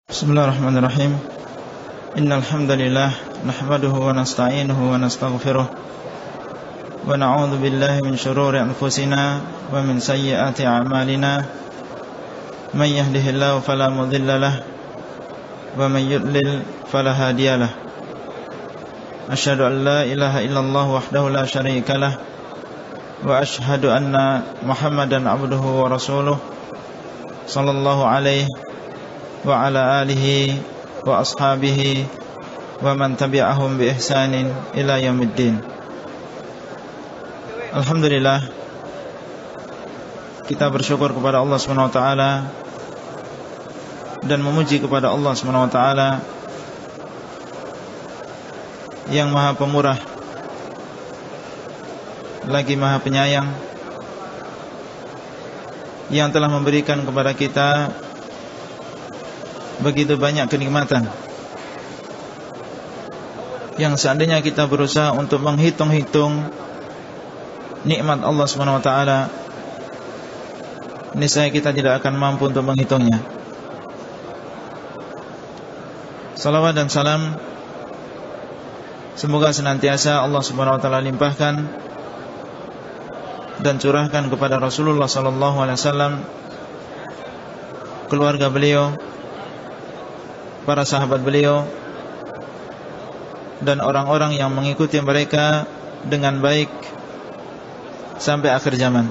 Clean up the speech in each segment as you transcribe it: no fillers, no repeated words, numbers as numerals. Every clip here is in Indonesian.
Bismillahirrahmanirrahim. Innal hamdalillah nahmaduhu wa nasta'inuhu wa nastaghfiruh wa na'udzu billahi min shururi anfusina wa min sayyiati a'malina. Man yahdihillahu fala mudilla lahu wa man yudlil fala hadiya lahu. Asyhadu an la ilaha illallah wahdahu la syarika lahu wa asyhadu anna Muhammadan abduhu wa rasuluh sallallahu alaihi wa ala alihi wa ashabihi wa man tabi'ahum bi ihsanin ila yaumiddin. Alhamdulillah, kita bersyukur kepada Allah Subhanahu wa taala dan memuji kepada Allah Subhanahu wa taala yang Maha Pemurah lagi Maha Penyayang, yang telah memberikan kepada kita begitu banyak kenikmatan yang seandainya kita berusaha untuk menghitung-hitung nikmat Allah Subhanahu wa taala, niscaya kita tidak akan mampu untuk menghitungnya. Salawat dan salam semoga senantiasa Allah Subhanahu wa taala limpahkan dan curahkan kepada Rasulullah sallallahu alaihi wasallam, keluarga beliau, para sahabat beliau, dan orang-orang yang mengikuti mereka dengan baik sampai akhir zaman.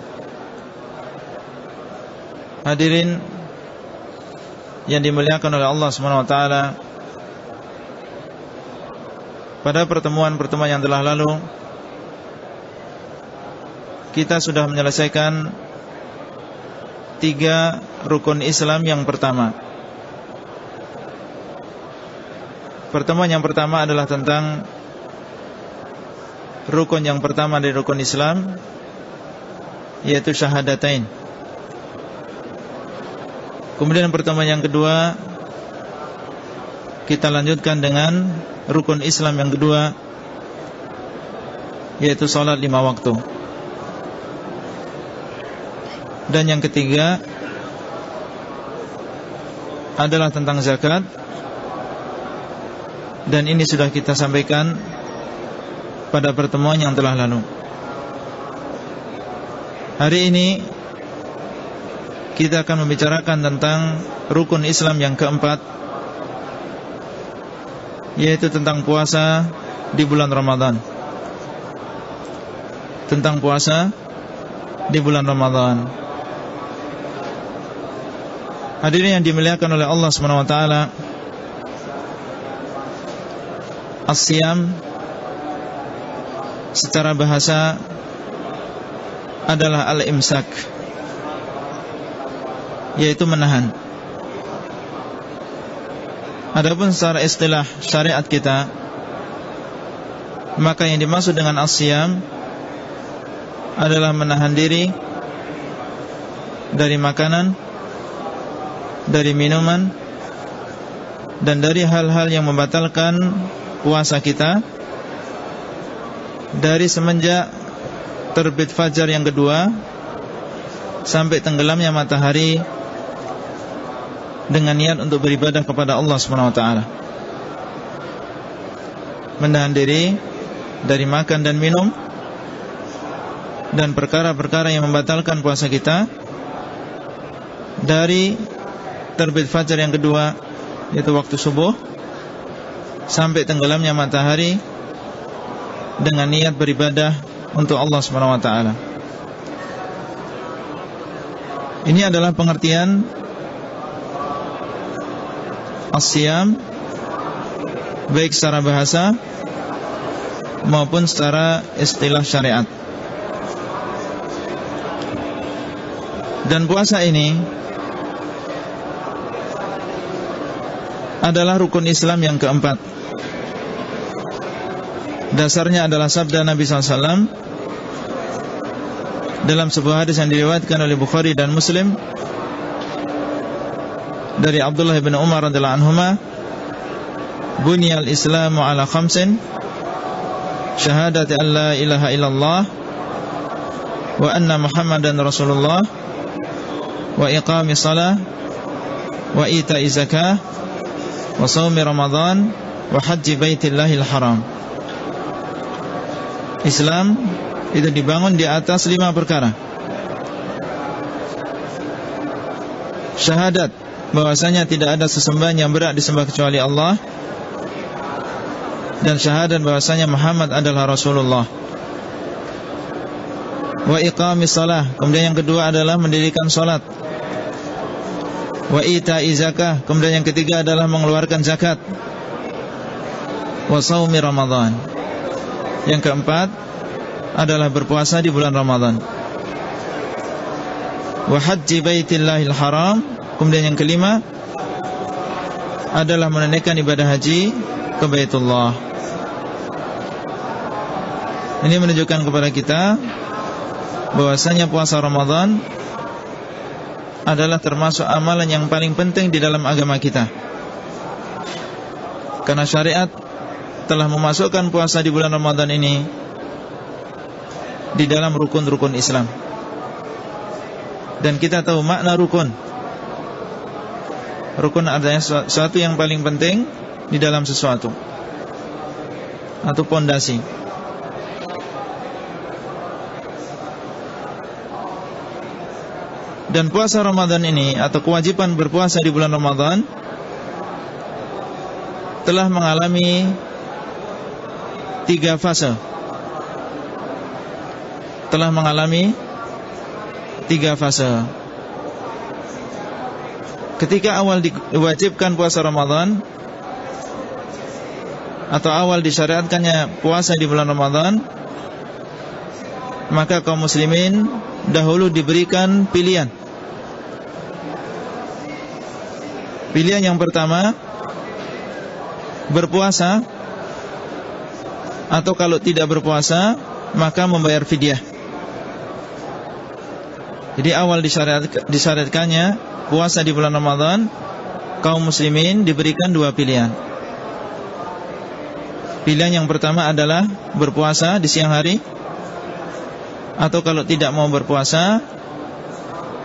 Hadirin yang dimuliakan oleh Allah Subhanahu wa taala, pada pertemuan-pertemuan yang telah lalu kita sudah menyelesaikan 3 rukun Islam yang pertama. Pertemuan yang pertama adalah tentang rukun yang pertama dari rukun Islam, yaitu syahadatain. Kemudian pertemuan yang kedua kita lanjutkan dengan rukun Islam yang kedua, yaitu salat 5 waktu. Dan yang ketiga adalah tentang zakat, dan ini sudah kita sampaikan pada pertemuan yang telah lalu. Hari ini kita akan membicarakan tentang rukun Islam yang keempat, yaitu tentang puasa di bulan Ramadan. Tentang puasa di bulan Ramadan. Hadirin yang dimuliakan oleh Allah Subhanahu wa taala, as-siyam secara bahasa adalah al-imsak, yaitu menahan. Adapun secara istilah syariat kita, maka yang dimaksud dengan as-siyam adalah menahan diri dari makanan, dari minuman, dan dari hal-hal yang membatalkan puasa kita dari semenjak terbit fajar yang kedua sampai tenggelamnya matahari, dengan niat untuk beribadah kepada Allah Subhanahu wa taala. Menahan diri dari makan dan minum dan perkara-perkara yang membatalkan puasa kita dari terbit fajar yang kedua, yaitu waktu subuh, sampai tenggelamnya matahari, dengan niat beribadah untuk Allah Subhanahu wa taala. Ini adalah pengertian as-siyam baik secara bahasa maupun secara istilah syariat. Dan puasa ini adalah rukun Islam yang keempat. Dasarnya adalah sabda Nabi SAW dalam sebuah hadis yang diriwayatkan oleh Bukhari dan Muslim dari Abdullah bin Umar radhiyallahu anhuma, "Bunyal Islamu ala khamsin, syahadati an la ilaha illallah wa anna Muhammadan Rasulullah wa iqami salah wa ita'i zakah wa shaumi Ramadan wa hajji baitillahil haram. Islam itu dibangun di atas 5 perkara. Syahadat bahwasanya tidak ada sesembahan yang berhak disembah kecuali Allah, dan syahadat bahwasanya Muhammad adalah Rasulullah. Wa iqamis shalah, kemudian yang kedua adalah mendirikan salat. Wa ita'i zakah, kemudian yang ketiga adalah mengeluarkan zakat. Wa shaumi Ramadan, yang keempat adalah berpuasa di bulan Ramadan. Wa hajji baitillahil haram, kemudian yang kelima adalah menunaikan ibadah haji ke Baitullah. Ini menunjukkan kepada kita bahwasanya puasa Ramadan adalah termasuk amalan yang paling penting di dalam agama kita, karena syariat telah memasukkan puasa di bulan Ramadan ini di dalam rukun-rukun Islam. Dan kita tahu makna rukun. Rukun adalah sesuatu yang paling penting di dalam sesuatu, atau pondasi. Dan puasa Ramadan ini, atau kewajiban berpuasa di bulan Ramadan, telah mengalami 3 fase. Telah mengalami 3 fase. Ketika awal diwajibkan puasa Ramadan, atau awal disyariatkannya puasa di bulan Ramadan, maka kaum muslimin dahulu diberikan pilihan. Pilihan yang pertama, berpuasa, atau kalau tidak berpuasa maka membayar fidyah. Jadi awal disyariatkannya puasa di bulan Ramadan, kaum muslimin diberikan 2 pilihan. Pilihan yang pertama adalah berpuasa di siang hari, atau kalau tidak mau berpuasa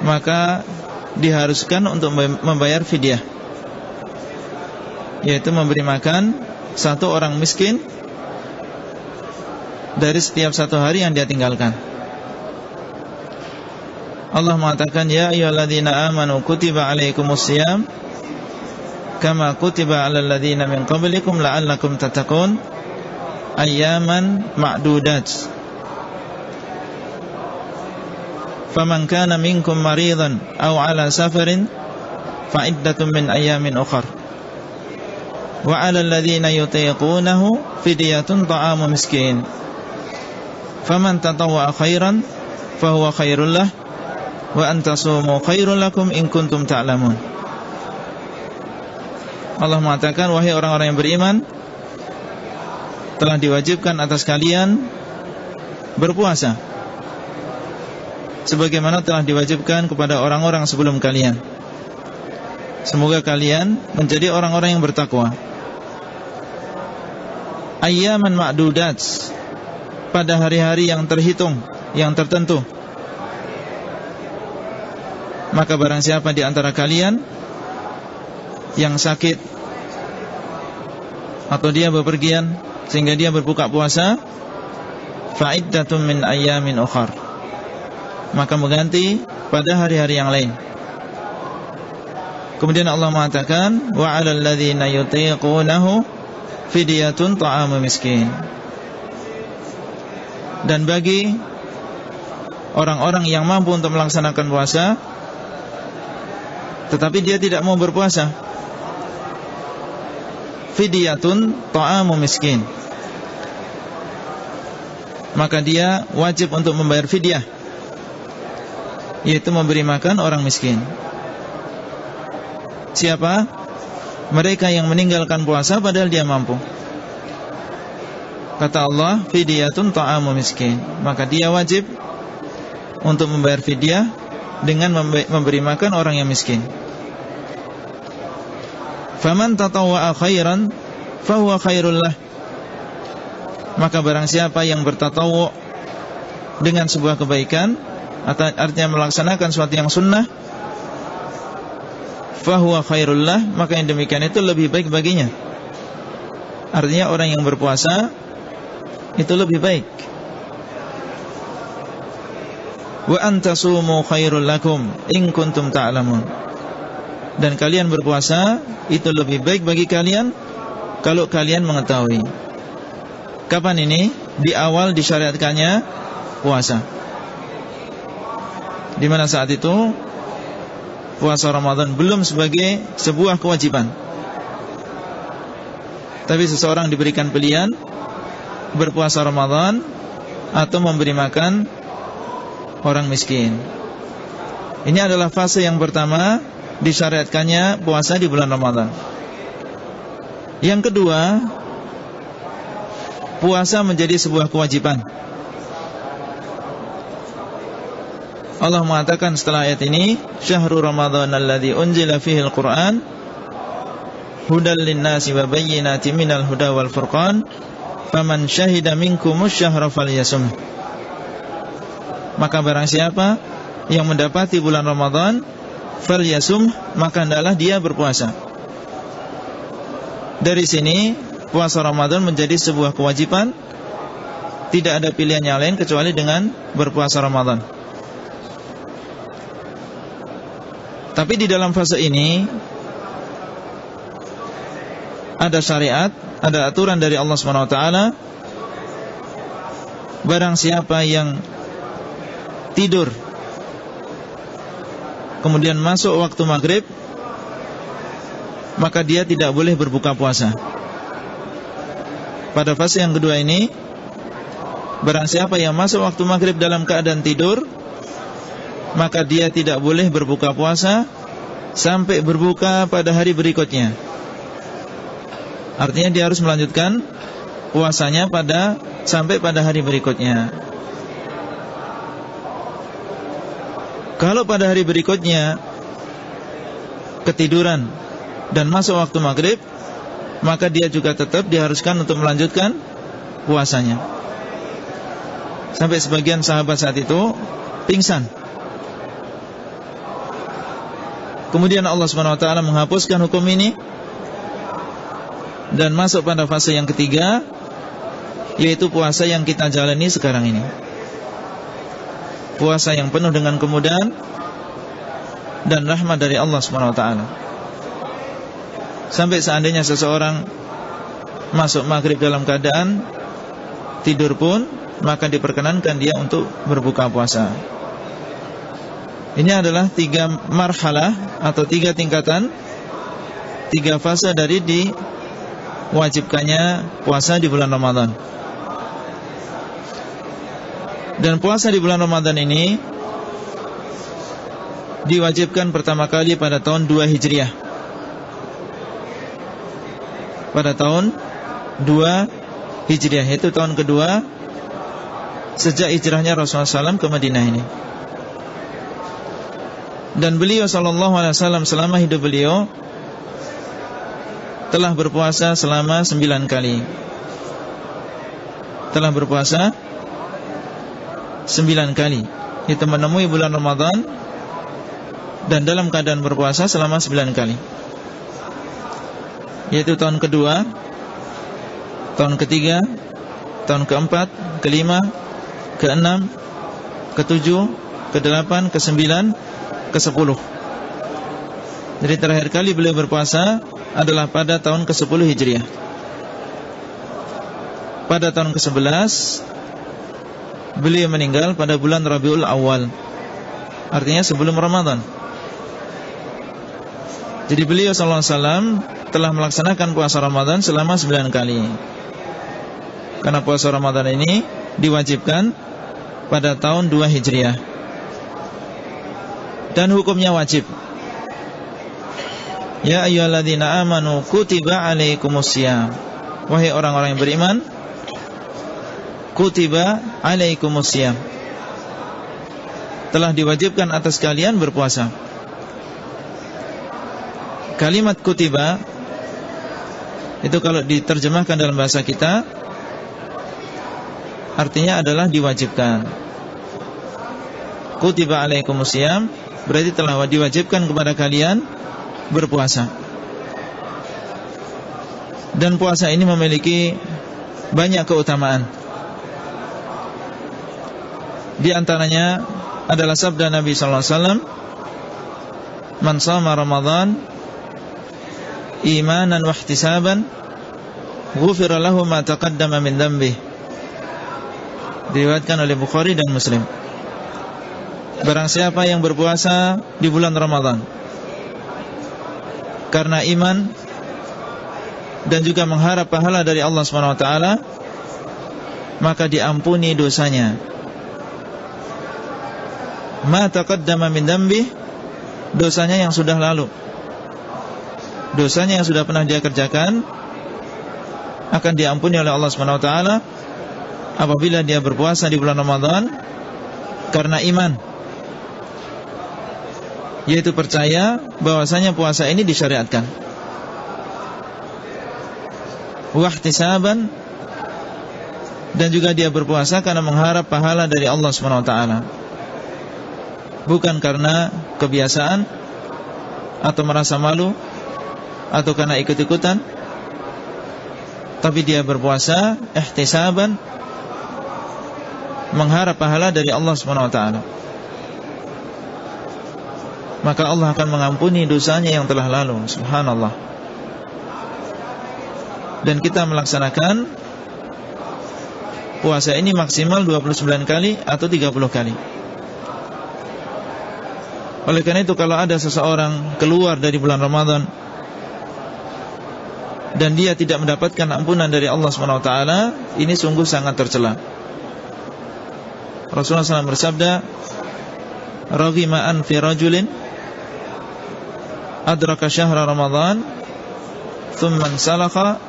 maka diharuskan untuk membayar fidyah, yaitu memberi makan 1 orang miskin dari setiap 1 hari yang dia tinggalkan. Allah mengatakan, ya ayyuhalladzina amanu kutiba alaikumusiyam kama kutiba alal ladzina min qablikum la'allakum tattaqun ayyaman ma'dudat. Faman kana minkum maridan aw ala safarin fa iddatun min ayyamin ukhar. Wa 'alal ladzina yutiqunahu fidyatun ta'amu miskin. Faman tatawwa'a khairan fa huwa khairul lah wa antasumu khairul lakum in kuntum ta'lamun. Allah mengatakan, wahai orang-orang yang beriman, telah diwajibkan atas kalian berpuasa sebagaimana telah diwajibkan kepada orang-orang sebelum kalian. Semoga kalian menjadi orang-orang yang bertakwa. Ayyaman ma'dudat, pada hari-hari yang terhitung, yang tertentu. Maka barang siapa di antara kalian yang sakit atau dia bepergian sehingga dia berbuka puasa, fa'iddatun min ayyamin ukhar, maka mengganti pada hari-hari yang lain. Kemudian Allah mengatakan, wa 'alal ladzina yutiqunahu fidyatun ta'amu miskin. Dan bagi orang-orang yang mampu untuk melaksanakan puasa tetapi dia tidak mau berpuasa, fidyatun ta'amu miskin, maka dia wajib untuk membayar fidyah, yaitu memberi makan orang miskin. Siapa? Mereka yang meninggalkan puasa padahal dia mampu. Kata Allah, fidyatun ta'amu miskin, maka dia wajib untuk membayar fidyah dengan memberi makan orang yang miskin. Faman tatawwa'a khairan fahuwa khairul lah, maka barang siapa yang bertatawwu' dengan sebuah kebaikan, artinya melaksanakan sesuatu yang sunnah, fahuwa khairul lah, maka yang demikian itu lebih baik baginya. Artinya orang yang berpuasa itu lebih baik. Wa antasumu khairul lakum in kuntum ta'lamun. Dan kalian berpuasa itu lebih baik bagi kalian kalau kalian mengetahui. Kapan ini? Di awal disyariatkannya puasa. Di mana saat itu puasa Ramadan belum sebagai sebuah kewajiban. Tapi seseorang diberikan pilihan berpuasa Ramadan atau memberi makan orang miskin. Ini adalah fase yang pertama disyariatkannya puasa di bulan Ramadan. Yang kedua, puasa menjadi sebuah kewajiban. Allah mengatakan setelah ayat ini, syahrul Ramadan alladzi unzila fihi al-Qur'an hudal lin-nasi wa bayyinatin minal huda wal furqan faman syahida minkumus syahra falyasum. Maka barang siapa yang mendapati bulan Ramadan falyasum, maka hendaklah dia berpuasa. Dari sini puasa Ramadan menjadi sebuah kewajiban. Tidak ada pilihan yang lain kecuali dengan berpuasa Ramadan. Tapi di dalam fase ini ada syariat, ada aturan dari Allah SWT. Barang siapa yang tidur kemudian masuk waktu maghrib, maka dia tidak boleh berbuka puasa. Pada fase yang kedua ini, barang siapa yang masuk waktu maghrib dalam keadaan tidur, maka dia tidak boleh berbuka puasa sampai berbuka pada hari berikutnya. Artinya dia harus melanjutkan puasanya sampai pada hari berikutnya. Kalau pada hari berikutnya ketiduran dan masuk waktu maghrib, maka dia juga tetap diharuskan untuk melanjutkan puasanya. Sampai sebagian sahabat saat itu pingsan. Kemudian Allah SWT menghapuskan hukum ini dan masuk pada fase yang ketiga, yaitu puasa yang kita jalani sekarang ini. Puasa yang penuh dengan kemudahan dan rahmat dari Allah SWT. Sampai seandainya seseorang masuk maghrib dalam keadaan tidur pun, maka diperkenankan dia untuk berbuka puasa. Ini adalah 3 marhalah atau 3 tingkatan, 3 fase dari diwajibkannya puasa di bulan Ramadan. Dan puasa di bulan Ramadan ini diwajibkan pertama kali pada tahun 2 Hijriah. Pada tahun 2 Hijriah, yaitu tahun kedua sejak hijrahnya Rasulullah SAW ke Madinah ini. Dan beliau SAW selama hidup beliau telah berpuasa selama 9 kali. Telah berpuasa 9 kali. Itu menemui bulan Ramadan dan dalam keadaan berpuasa selama 9 kali. Yaitu tahun kedua, tahun ketiga, tahun keempat, kelima, keenam, ketujuh, kedelapan, kesembilan, ke-10. Jadi terakhir kali beliau berpuasa adalah pada tahun ke-10 Hijriah. Pada tahun ke-11 beliau meninggal pada bulan Rabiul Awal, artinya sebelum Ramadan. Jadi beliau SAW telah melaksanakan puasa Ramadan selama 9 kali. Karena puasa Ramadan ini diwajibkan pada tahun 2 Hijriah. Dan hukumnya wajib. Ya ayyuhalladzina amanu kutiba alaikumusiyam. Wahai orang-orang yang beriman, kutiba alaikumusiyam, telah diwajibkan atas kalian berpuasa. Kalimat kutiba itu kalau diterjemahkan dalam bahasa kita artinya adalah diwajibkan. Kutiba alaikumusiyam berarti telah diwajibkan kepada kalian berpuasa. Dan puasa ini memiliki banyak keutamaan. Di antaranya adalah sabda Nabi sallallahu alaihi wasallam, "Man shama Ramadan imanan wa ihtisaban, ghufira lahu ma taqaddama min dhanbihi." Diriwayatkan oleh Bukhari dan Muslim. Barang siapa yang berpuasa di bulan Ramadan karena iman dan juga mengharap pahala dari Allah SWT, maka diampuni dosanya. Ma taqaddama min dhanbihi, dosanya yang sudah lalu, dosanya yang sudah pernah dia kerjakan akan diampuni oleh Allah SWT apabila dia berpuasa di bulan Ramadan karena iman, yaitu percaya bahwasanya puasa ini disyariatkan. Wahtisaban, dan juga dia berpuasa karena mengharap pahala dari Allah SWT, bukan karena kebiasaan atau merasa malu atau karena ikut-ikutan, tapi dia berpuasa ihtisaban, mengharap pahala dari Allah SWT. Maka Allah akan mengampuni dosanya yang telah lalu. Subhanallah. Dan kita melaksanakan puasa ini maksimal 29 kali atau 30 kali. Oleh karena itu, kalau ada seseorang keluar dari bulan Ramadan dan dia tidak mendapatkan ampunan dari Allah SWT, ini sungguh sangat tercela. Rasulullah SAW bersabda, "Raghima anfi rajulin adraka syahra Ramadan thumma salakha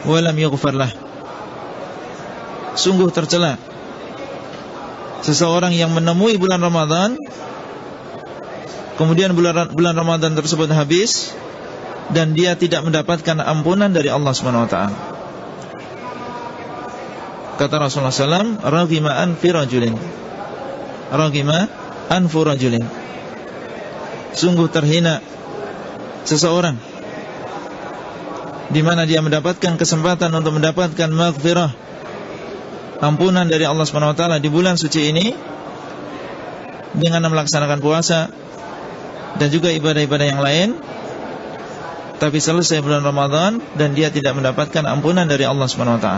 walam yughfar lah." Sungguh tercela seseorang yang menemui bulan Ramadan, kemudian bulan Ramadan tersebut habis dan dia tidak mendapatkan ampunan dari Allah SWT. Kata Rasulullah SAW, "Raghima anfi rajulin." Raghima anfu rajulin. Sungguh terhina seseorang di mana dia mendapatkan kesempatan untuk mendapatkan maghfirah, ampunan dari Allah SWT di bulan suci ini dengan melaksanakan puasa dan juga ibadah-ibadah yang lain, tapi selesai bulan Ramadan dan dia tidak mendapatkan ampunan dari Allah SWT.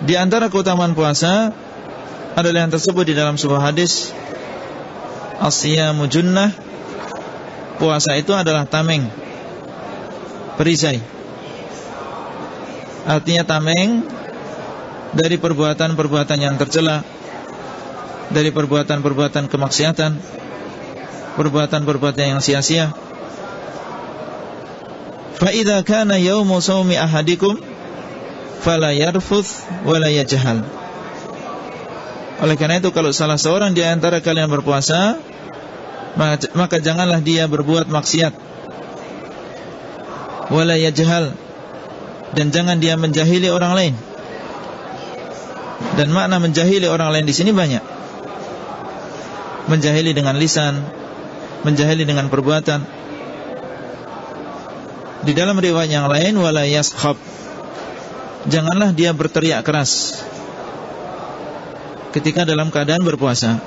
Di antara keutamaan puasa adalah yang tersebut di dalam sebuah hadis, "As-siyamu junnah." Puasa itu adalah tameng, perisai. Artinya tameng dari perbuatan-perbuatan yang tercela, dari perbuatan-perbuatan kemaksiatan, perbuatan-perbuatan yang sia-sia. Fa idza kana yaumu shaumi ahadikum fala yarfuth wala yajhal. Oleh karena itu, kalau salah seorang di antara kalian berpuasa, maka janganlah dia berbuat maksiat, wala yajhal, dan jangan dia menjahili orang lain. Dan makna menjahili orang lain di sini banyak. Menjahili dengan lisan, menjahili dengan perbuatan. Di dalam riwayat yang lain, wala yaskhab, janganlah dia berteriak keras ketika dalam keadaan berpuasa.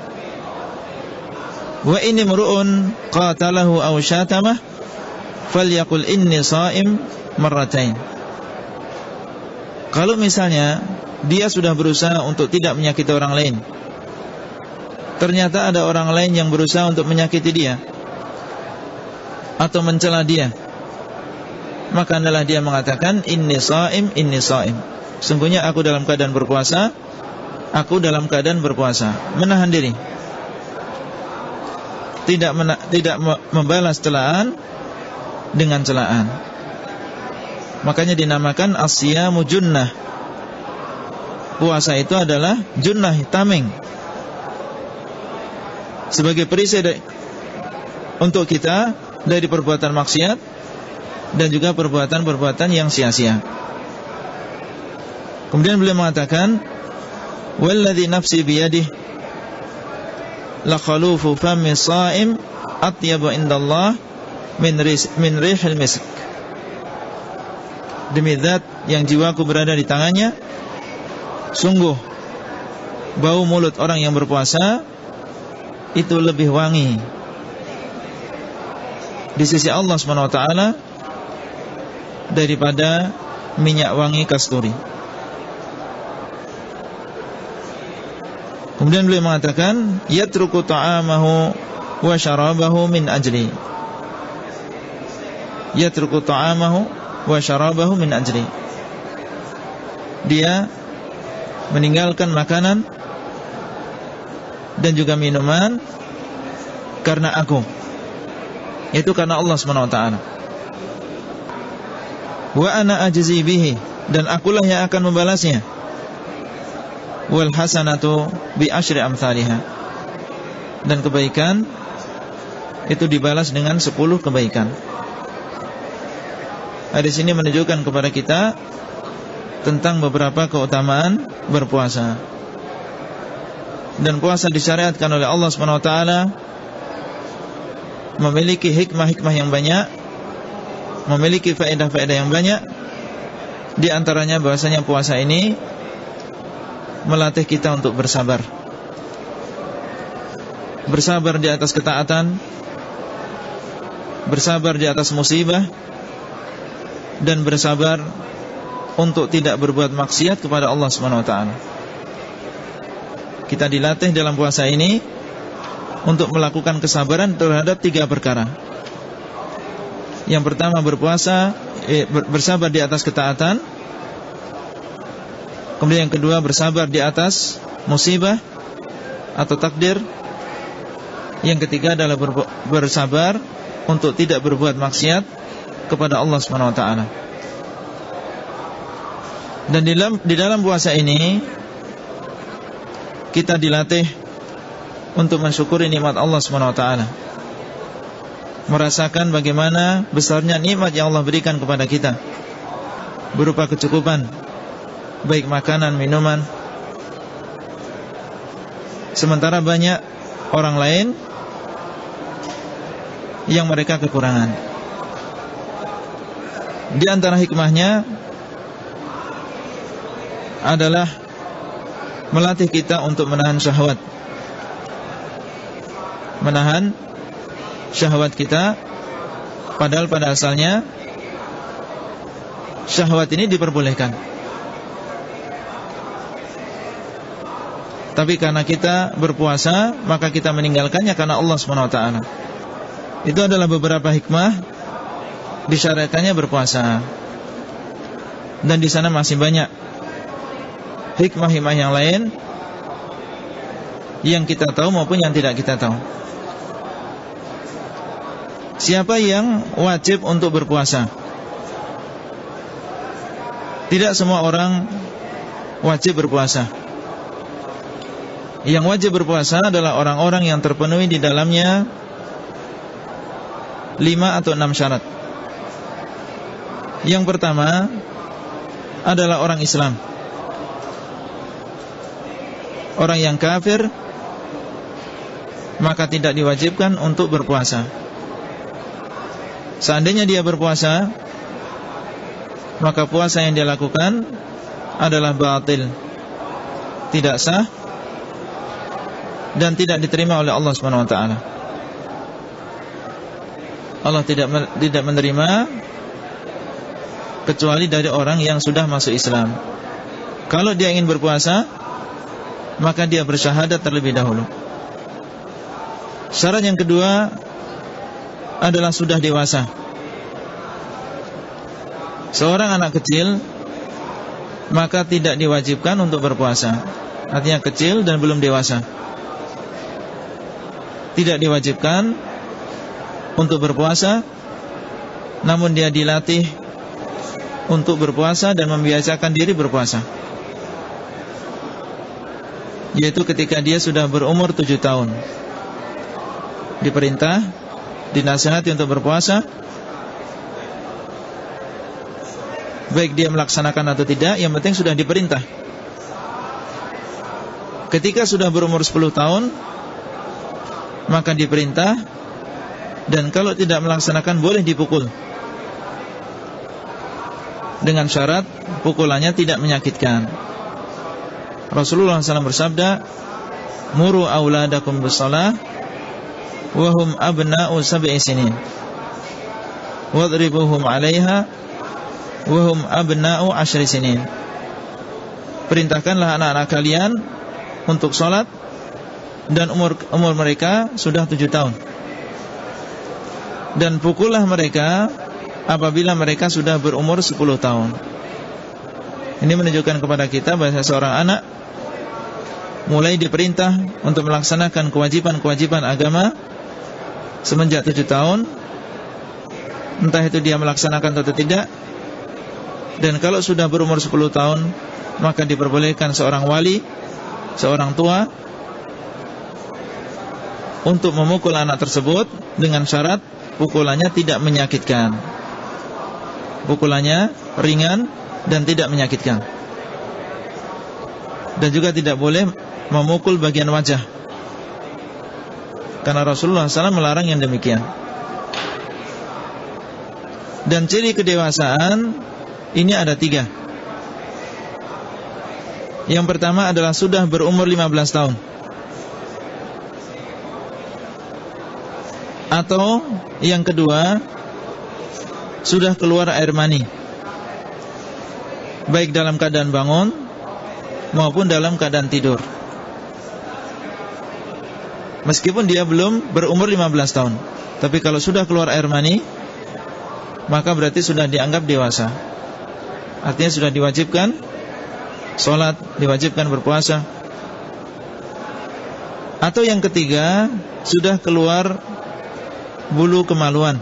Wa inni mru'un qatalahu aw syatamah falyaqul inni sha'im marratain. Kalau misalnya dia sudah berusaha untuk tidak menyakiti orang lain, ternyata ada orang lain yang berusaha untuk menyakiti dia atau mencela dia, maka adalah dia mengatakan inni sha'im, inni sha'im. Sungguhnya aku dalam keadaan berpuasa, aku dalam keadaan berpuasa. Menahan diri, tidak membalas celaan dengan celaan. Makanya dinamakan as-siyamu junnah. Puasa itu adalah junnah, tameng, sebagai perisai untuk kita dari perbuatan maksiat dan juga perbuatan-perbuatan yang sia-sia. Kemudian beliau mengatakan, "Walladzi nafsi biyadihi la khalufu fami sha'im atyabu indallah min rihil misk. Demi zat yang jiwaku berada di tangannya, sungguh bau mulut orang yang berpuasa itu lebih wangi di sisi Allah SWT daripada minyak wangi kasturi. Kemudian beliau mengatakan, yatruku ta'amahu wa syarabahu min ajli. Yatruku ta'amahu wa syarabahu min ajli. Dia meninggalkan makanan dan juga minuman karena aku, yaitu karena Allah SWT. Wa ana ajzi bihi, dan akulah yang akan membalasnya. Wal hasanatu bi asyri amsalihha, dan kebaikan itu dibalas dengan 10 kebaikan. Hadis ini menunjukkan kepada kita tentang beberapa keutamaan berpuasa. Dan puasa disyariatkan oleh Allah SWT memiliki hikmah-hikmah yang banyak, memiliki faedah-faedah yang banyak. Di antaranya bahwasanya puasa ini melatih kita untuk bersabar. Bersabar di atas ketaatan, bersabar di atas musibah, dan bersabar untuk tidak berbuat maksiat kepada Allah SWT. Kita dilatih dalam puasa ini untuk melakukan kesabaran terhadap 3 perkara. Yang pertama bersabar di atas ketaatan. Kemudian yang kedua bersabar di atas musibah atau takdir. Yang ketiga adalah bersabar untuk tidak berbuat maksiat kepada Allah SWT. Dan di dalam puasa ini kita dilatih untuk mensyukuri nikmat Allah SWT, merasakan bagaimana besarnya nikmat yang Allah berikan kepada kita berupa kecukupan, baik makanan, minuman. Sementara banyak orang lain yang mereka kekurangan. Di antara hikmahnya adalah melatih kita untuk menahan syahwat. Menahan syahwat kita, padahal pada asalnya syahwat ini diperbolehkan. Tapi karena kita berpuasa, maka kita meninggalkannya karena Allah SWT. Itu adalah beberapa hikmah disyariatkannya berpuasa. Dan di sana masih banyak hikmah-hikmah yang lain yang kita tahu maupun yang tidak kita tahu. Siapa yang wajib untuk berpuasa? Tidak semua orang wajib berpuasa. Yang wajib berpuasa adalah orang-orang yang terpenuhi di dalamnya 5 atau 6 syarat. Yang pertama adalah orang Islam. Orang yang kafir maka tidak diwajibkan untuk berpuasa. Seandainya dia berpuasa, maka puasa yang dia lakukan adalah batil, tidak sah, dan tidak diterima oleh Allah SWT. Allah tidak menerima kecuali dari orang yang sudah masuk Islam. Kalau dia ingin berpuasa, maka dia bersyahadat terlebih dahulu. Syarat yang kedua adalah sudah dewasa. Seorang anak kecil maka tidak diwajibkan untuk berpuasa. Artinya kecil dan belum dewasa, tidak diwajibkan untuk berpuasa, namun dia dilatih untuk berpuasa dan membiasakan diri berpuasa. Yaitu ketika dia sudah berumur 7 tahun, diperintah, dinasihati untuk berpuasa, baik dia melaksanakan atau tidak, yang penting sudah diperintah. Ketika sudah berumur 10 tahun, maka diperintah, dan kalau tidak melaksanakan boleh dipukul, dengan syarat pukulannya tidak menyakitkan. Rasulullah SAW bersabda, muru auladakum bis-shalah wa hum abna'u sab'i sinin wadribuhum 'alaiha wa hum abna'u 10 sinin. Perintahkanlah anak-anak kalian untuk salat dan umur mereka sudah 7 tahun, dan pukullah mereka apabila mereka sudah berumur 10 tahun. Ini menunjukkan kepada kita bahwa seorang anak mulai diperintah untuk melaksanakan kewajiban-kewajiban agama semenjak 7 tahun, entah itu dia melaksanakan atau tidak. Dan kalau sudah berumur 10 tahun, maka diperbolehkan seorang wali, seorang tua, untuk memukul anak tersebut dengan syarat pukulannya tidak menyakitkan, pukulannya ringan dan tidak menyakitkan. Dan juga tidak boleh memukul bagian wajah, karena Rasulullah SAW melarang yang demikian. Dan ciri kedewasaan ini ada 3. Yang pertama adalah sudah berumur 15 tahun, atau yang kedua sudah keluar air mani, baik dalam keadaan bangun maupun dalam keadaan tidur, meskipun dia belum berumur 15 tahun. Tapi kalau sudah keluar air mani, maka berarti sudah dianggap dewasa. Artinya sudah diwajibkan sholat, diwajibkan berpuasa. Atau yang ketiga, sudah keluar bulu kemaluan,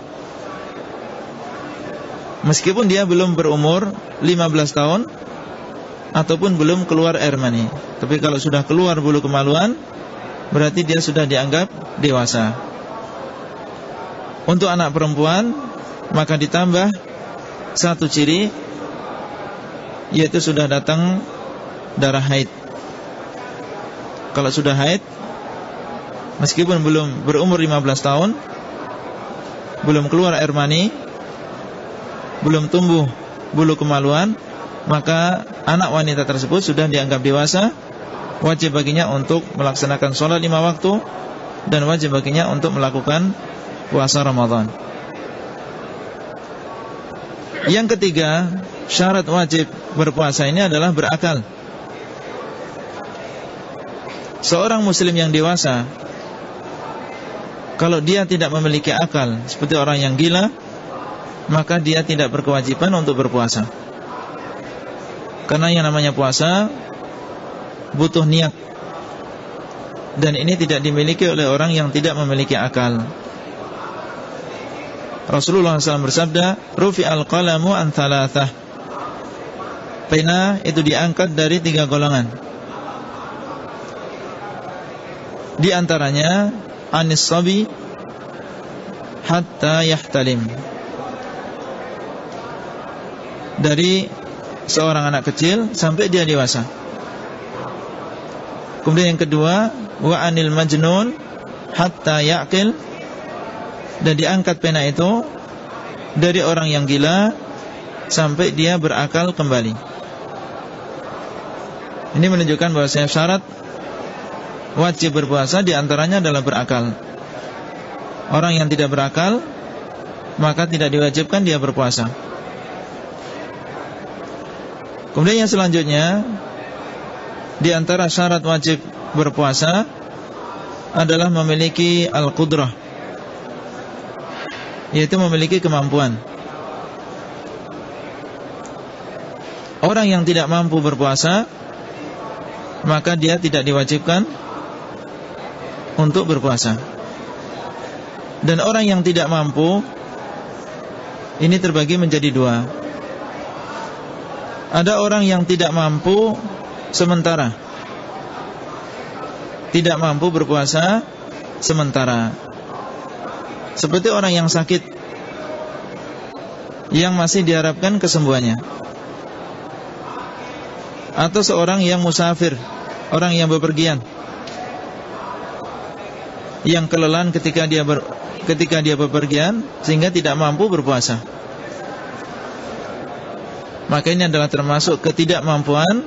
meskipun dia belum berumur 15 tahun ataupun belum keluar air mani. Tapi kalau sudah keluar bulu kemaluan, berarti dia sudah dianggap dewasa. Untuk anak perempuan, maka ditambah 1 ciri, yaitu sudah datang darah haid. Kalau sudah haid, meskipun belum berumur 15 tahun, belum keluar air mani, belum tumbuh bulu kemaluan, maka anak wanita tersebut sudah dianggap dewasa. Wajib baginya untuk melaksanakan sholat 5 waktu, dan wajib baginya untuk melakukan puasa Ramadan. Yang ketiga, syarat wajib berpuasa ini adalah berakal. Seorang muslim yang dewasa, kalau dia tidak memiliki akal seperti orang yang gila, maka dia tidak berkewajiban untuk berpuasa. Karena yang namanya puasa butuh niat, dan ini tidak dimiliki oleh orang yang tidak memiliki akal. Rasulullah SAW bersabda, rufi'al qalamu an thalathah. Pena itu diangkat dari 3 golongan. Di antaranya anis sabi hatta yahtalim, dari seorang anak kecil sampai dia dewasa. Kemudian yang kedua, wa anil majnun hatta yaqil, dan diangkat pena itu dari orang yang gila sampai dia berakal kembali. Ini menunjukkan bahwasanya syarat wajib berpuasa diantaranya adalah berakal. Orang yang tidak berakal, maka tidak diwajibkan dia berpuasa. Kemudian yang selanjutnya, di antara syarat wajib berpuasa adalah memiliki al-qudrah, yaitu memiliki kemampuan. Orang yang tidak mampu berpuasa, maka dia tidak diwajibkan untuk berpuasa. Dan orang yang tidak mampu ini terbagi menjadi 2. Ada orang yang tidak mampu sementara, tidak mampu berpuasa sementara, seperti orang yang sakit, yang masih diharapkan kesembuhannya, atau seorang yang musafir, orang yang bepergian, yang kelelahan ketika dia bepergian sehingga tidak mampu berpuasa. Maka ini adalah termasuk ketidakmampuan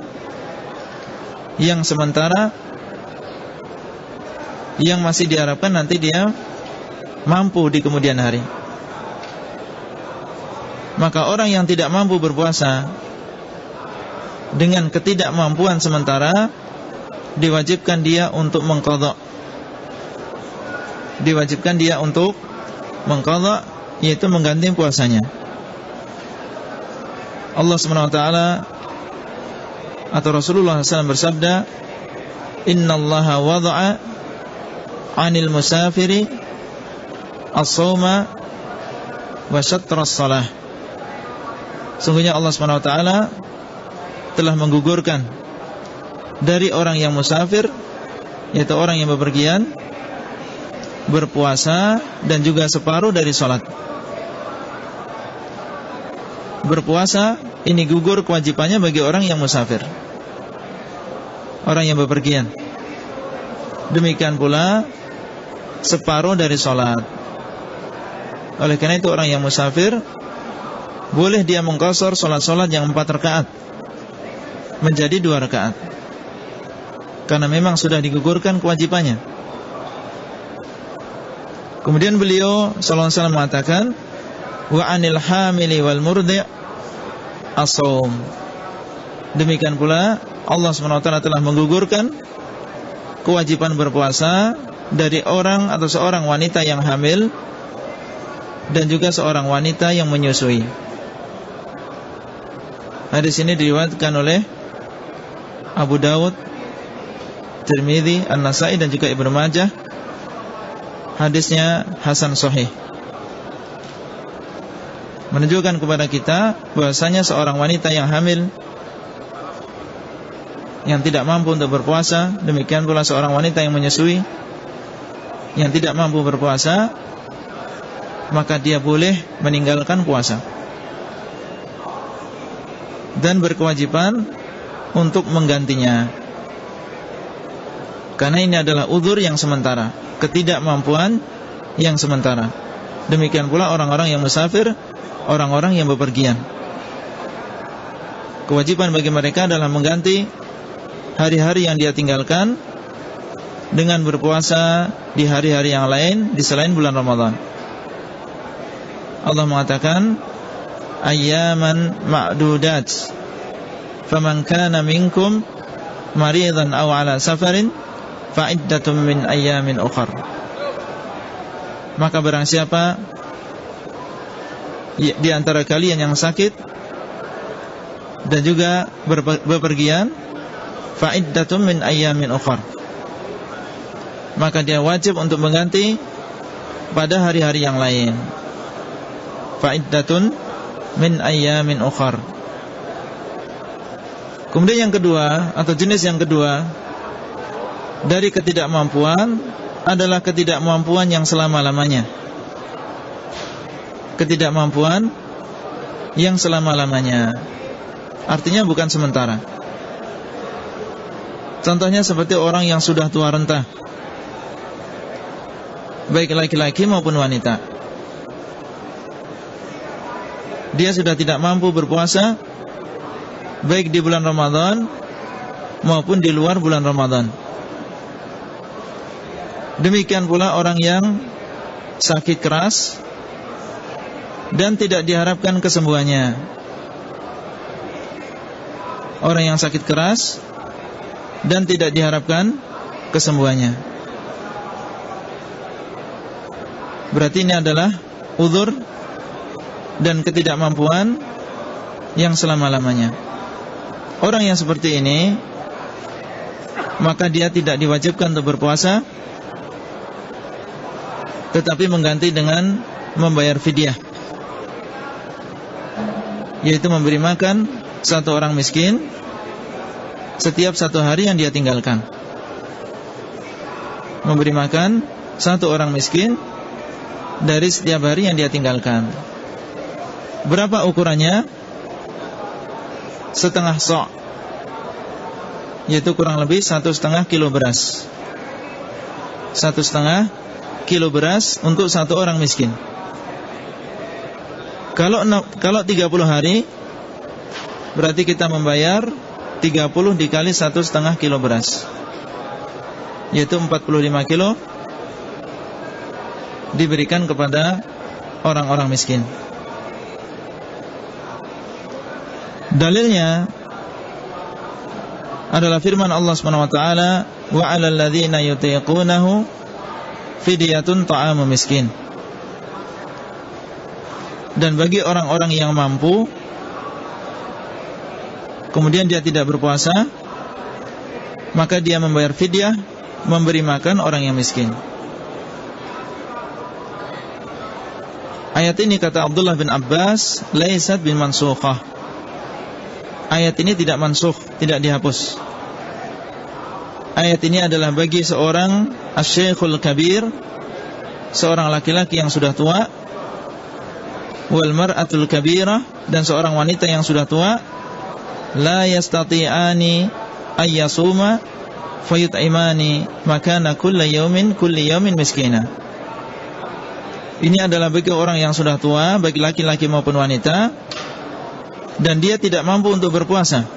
yang sementara, yang masih diharapkan nanti dia mampu di kemudian hari. Maka orang yang tidak mampu berpuasa dengan ketidakmampuan sementara, diwajibkan dia untuk mengqadha. Diwajibkan dia untuk mengqadha, yaitu mengganti puasanya. Allah SWT atau Rasulullah SAW bersabda, "Innallaha wada'a 'anil musafiri as-sawma wa syatras salah." Sungguhnya Allah SWT telah menggugurkan dari orang yang musafir, yaitu orang yang bepergian, berpuasa dan juga separuh dari sholat. Berpuasa ini gugur kewajibannya bagi orang yang musafir, orang yang bepergian. Demikian pula separuh dari sholat. Oleh karena itu orang yang musafir boleh dia mengqashar sholat-sholat yang 4 rakaat menjadi 2 rakaat, karena memang sudah digugurkan kewajibannya. Kemudian beliau sallallahu alaihi wasallam mengatakan, "Wa 'anil hamili wal murdi' as-shaum." Demikian pula Allah SWT telah menggugurkan kewajiban berpuasa dari orang atau seorang wanita yang hamil dan juga seorang wanita yang menyusui. Hadis ini diriwayatkan oleh Abu Dawud, Tirmidzi, An-Nasa'i dan juga Ibnu Majah. Hadisnya hasan sahih, menunjukkan kepada kita bahwasanya seorang wanita yang hamil yang tidak mampu untuk berpuasa, demikian pula seorang wanita yang menyusui yang tidak mampu berpuasa, maka dia boleh meninggalkan puasa dan berkewajiban untuk menggantinya, karena ini adalah uzur yang sementara, ketidakmampuan yang sementara. Demikian pula orang-orang yang musafir, orang-orang yang bepergian, kewajiban bagi mereka adalah mengganti hari-hari yang dia tinggalkan dengan berpuasa di hari-hari yang lain di selain bulan Ramadan. Allah mengatakan, ayyaman ma'dudat, faman kana minkum maridan aw ala safarin fa'iddatun min ayyamin ukhar. Maka barang siapa di antara kalian yang sakit dan juga bepergian, fa'iddatun min ayyamin ukhar, maka dia wajib untuk mengganti pada hari-hari yang lain. Fa'iddatun min ayyamin ukhar. Kemudian yang kedua, atau jenis yang kedua dari ketidakmampuan adalah ketidakmampuan yang selama-lamanya. Ketidakmampuan yang selama-lamanya, artinya bukan sementara. Contohnya seperti orang yang sudah tua renta, baik laki-laki maupun wanita. Dia sudah tidak mampu berpuasa baik di bulan Ramadan maupun di luar bulan Ramadan. Demikian pula orang yang sakit keras dan tidak diharapkan kesembuhannya. Orang yang sakit keras dan tidak diharapkan kesembuhannya, berarti ini adalah uzur dan ketidakmampuan yang selama-lamanya. Orang yang seperti ini, maka dia tidak diwajibkan untuk berpuasa, tetapi mengganti dengan membayar fidyah, yaitu memberi makan satu orang miskin setiap satu hari yang dia tinggalkan. Memberi makan satu orang miskin dari setiap hari yang dia tinggalkan. Berapa ukurannya? Setengah sok, yaitu kurang lebih 1,5 kilo beras. 1,5 kilo beras untuk satu orang miskin. Kalau 30 hari, berarti kita membayar 30 dikali 1,5 kilo beras, yaitu 45 kilo diberikan kepada orang-orang miskin. Dalilnya adalah firman Allah Subhanahu wa taala, wa 'alal ladzina yutiqunahu fidyatun ta'amu miskin. Dan bagi orang-orang yang mampu kemudian dia tidak berpuasa, maka dia membayar fidyah, memberi makan orang yang miskin. Ayat ini kata Abdullah bin Abbas, laisat bin mansukhah. Ayat ini tidak mansukh, tidak dihapus. Ayat ini adalah bagi seorang asy-syekhul kabir, seorang laki-laki yang sudah tua, wal mar'atul kabirah, dan seorang wanita yang sudah tua, la yastati'ani ayyasuma fayut'imani makana kulli yawmin miskina. Ini adalah bagi orang yang sudah tua, bagi laki-laki maupun wanita, dan dia tidak mampu untuk berpuasa,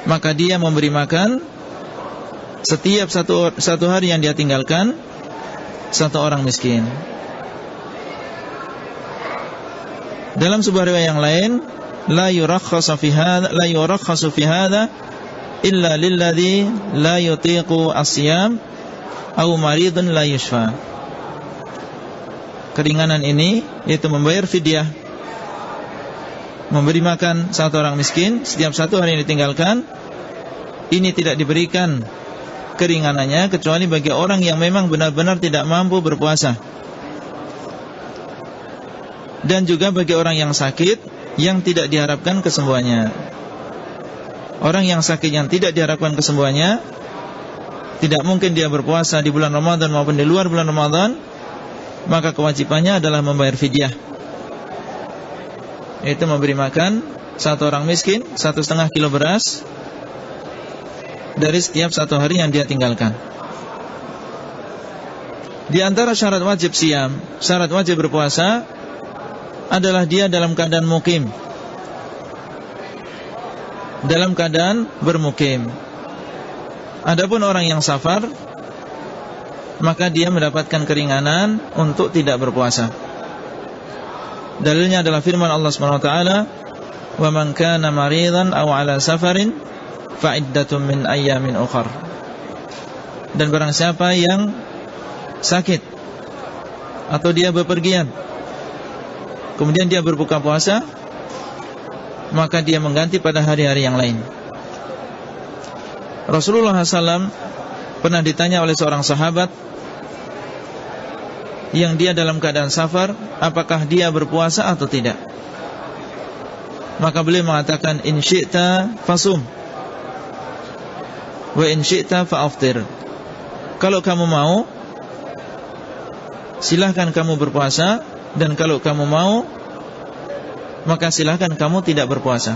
maka dia memberi makan setiap satu hari yang dia tinggalkan satu orang miskin. Dalam sebuah riwayat yang lain, la yurakhasu fi hadha illa lilladzi la yutiqu as-siyam aw maridun la yushfa. Keringanan ini yaitu membayar fidyah, memberi makan satu orang miskin setiap satu hari yang ditinggalkan, ini tidak diberikan keringanannya kecuali bagi orang yang memang benar-benar tidak mampu berpuasa, dan juga bagi orang yang sakit yang tidak diharapkan kesembuhannya. Orang yang sakit yang tidak diharapkan kesembuhannya, tidak mungkin dia berpuasa di bulan Ramadan maupun di luar bulan Ramadan, maka kewajibannya adalah membayar fidyah, yaitu memberi makan satu orang miskin 1,5 kilo beras dari setiap satu hari yang dia tinggalkan. Di antara syarat wajib siyam, syarat wajib berpuasa, adalah dia dalam keadaan mukim, dalam keadaan bermukim. Adapun orang yang safar, maka dia mendapatkan keringanan untuk tidak berpuasa. Dalilnya adalah firman Allah Subhanahu wa taala, "Wa man kana maridan aw 'ala safarin fa iddatun min ayyamin ukhar." Dan barang siapa yang sakit atau dia bepergian, kemudian dia berbuka puasa, maka dia mengganti pada hari-hari yang lain. Rasulullah SAW pernah ditanya oleh seorang sahabat yang dia dalam keadaan safar, apakah dia berpuasa atau tidak. Maka beliau mengatakan, in syi'ta fasum wa in syi'ta fa'aftir. Kalau kamu mau, silahkan kamu berpuasa, dan kalau kamu mau, maka silahkan kamu tidak berpuasa.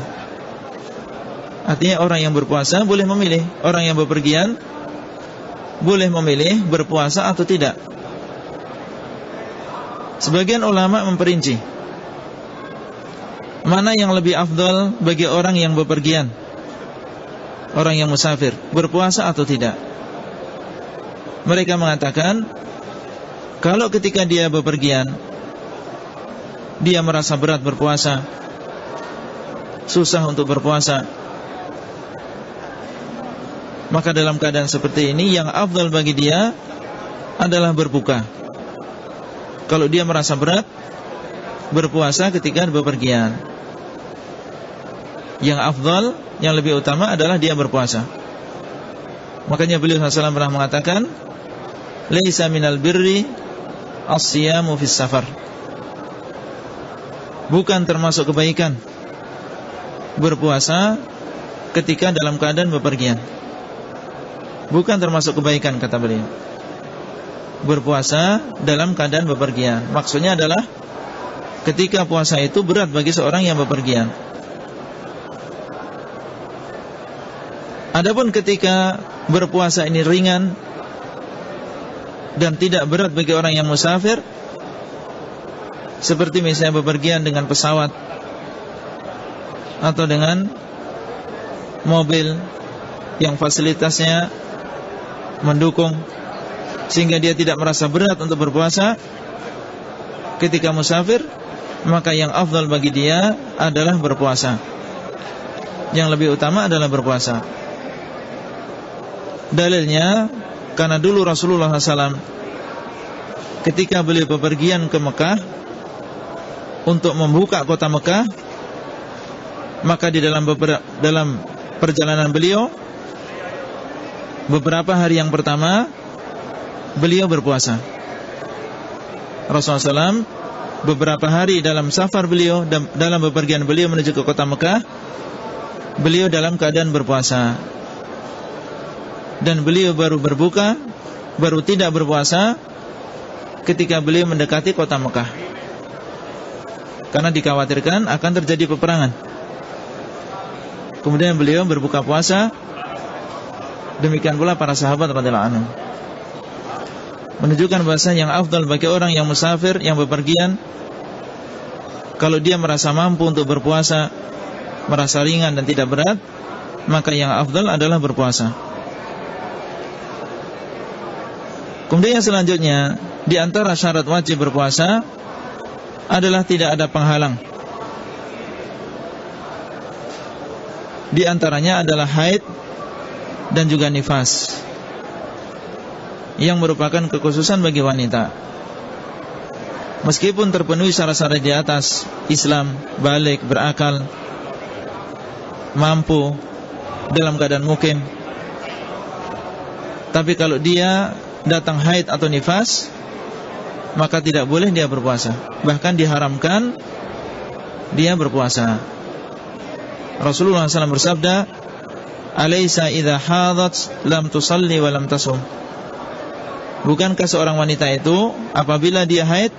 Artinya orang yang berpuasa boleh memilih, orang yang bepergian boleh memilih berpuasa atau tidak. Sebagian ulama memperinci mana yang lebih afdal bagi orang yang bepergian, orang yang musafir, berpuasa atau tidak. Mereka mengatakan, kalau ketika dia bepergian, dia merasa berat berpuasa, susah untuk berpuasa, maka dalam keadaan seperti ini yang afdal bagi dia adalah berbuka. Kalau dia merasa berat berpuasa ketika bepergian, yang afdal, yang lebih utama adalah dia berpuasa. Makanya beliau SAW pernah mengatakan, laisa minal birri as-siyamu fis safar. Bukan termasuk kebaikan berpuasa ketika dalam keadaan bepergian. Bukan termasuk kebaikan, kata beliau, berpuasa dalam keadaan bepergian. Maksudnya adalah ketika puasa itu berat bagi seorang yang bepergian. Adapun ketika berpuasa ini ringan, dan tidak berat bagi orang yang musafir, seperti misalnya bepergian dengan pesawat atau dengan mobil yang fasilitasnya mendukung, sehingga dia tidak merasa berat untuk berpuasa ketika musafir, maka yang afdal bagi dia adalah berpuasa. Yang lebih utama adalah berpuasa. Dalilnya, karena dulu Rasulullah SAW ketika beliau bepergian ke Mekah untuk membuka kota Mekah, maka di dalam perjalanan beliau, beberapa hari yang pertama beliau berpuasa. Rasulullah SAW beberapa hari dalam safar beliau, dalam bepergian beliau menuju ke kota Mekah, beliau dalam keadaan berpuasa. Dan beliau baru berbuka, baru tidak berpuasa ketika beliau mendekati kota Mekah, karena dikhawatirkan akan terjadi peperangan. Kemudian beliau berbuka puasa. Demikian pula para sahabat radhiyallahu anhum. Menunjukkan bahasa yang afdal bagi orang yang musafir, yang bepergian, kalau dia merasa mampu untuk berpuasa, merasa ringan dan tidak berat, maka yang afdal adalah berpuasa. Kemudian yang selanjutnya, di antara syarat wajib berpuasa adalah tidak ada penghalang. Di antaranya adalah haid dan juga nifas, yang merupakan kekhususan bagi wanita. Meskipun terpenuhi syarat-syarat di atas, Islam, balik, berakal, mampu, dalam keadaan mukim, tapi kalau dia datang haid atau nifas, maka tidak boleh dia berpuasa. Bahkan diharamkan dia berpuasa. Rasulullah SAW bersabda, "Alaysa idza hadat lam tusalli wa lam tasum." Bukankah seorang wanita itu apabila dia haid,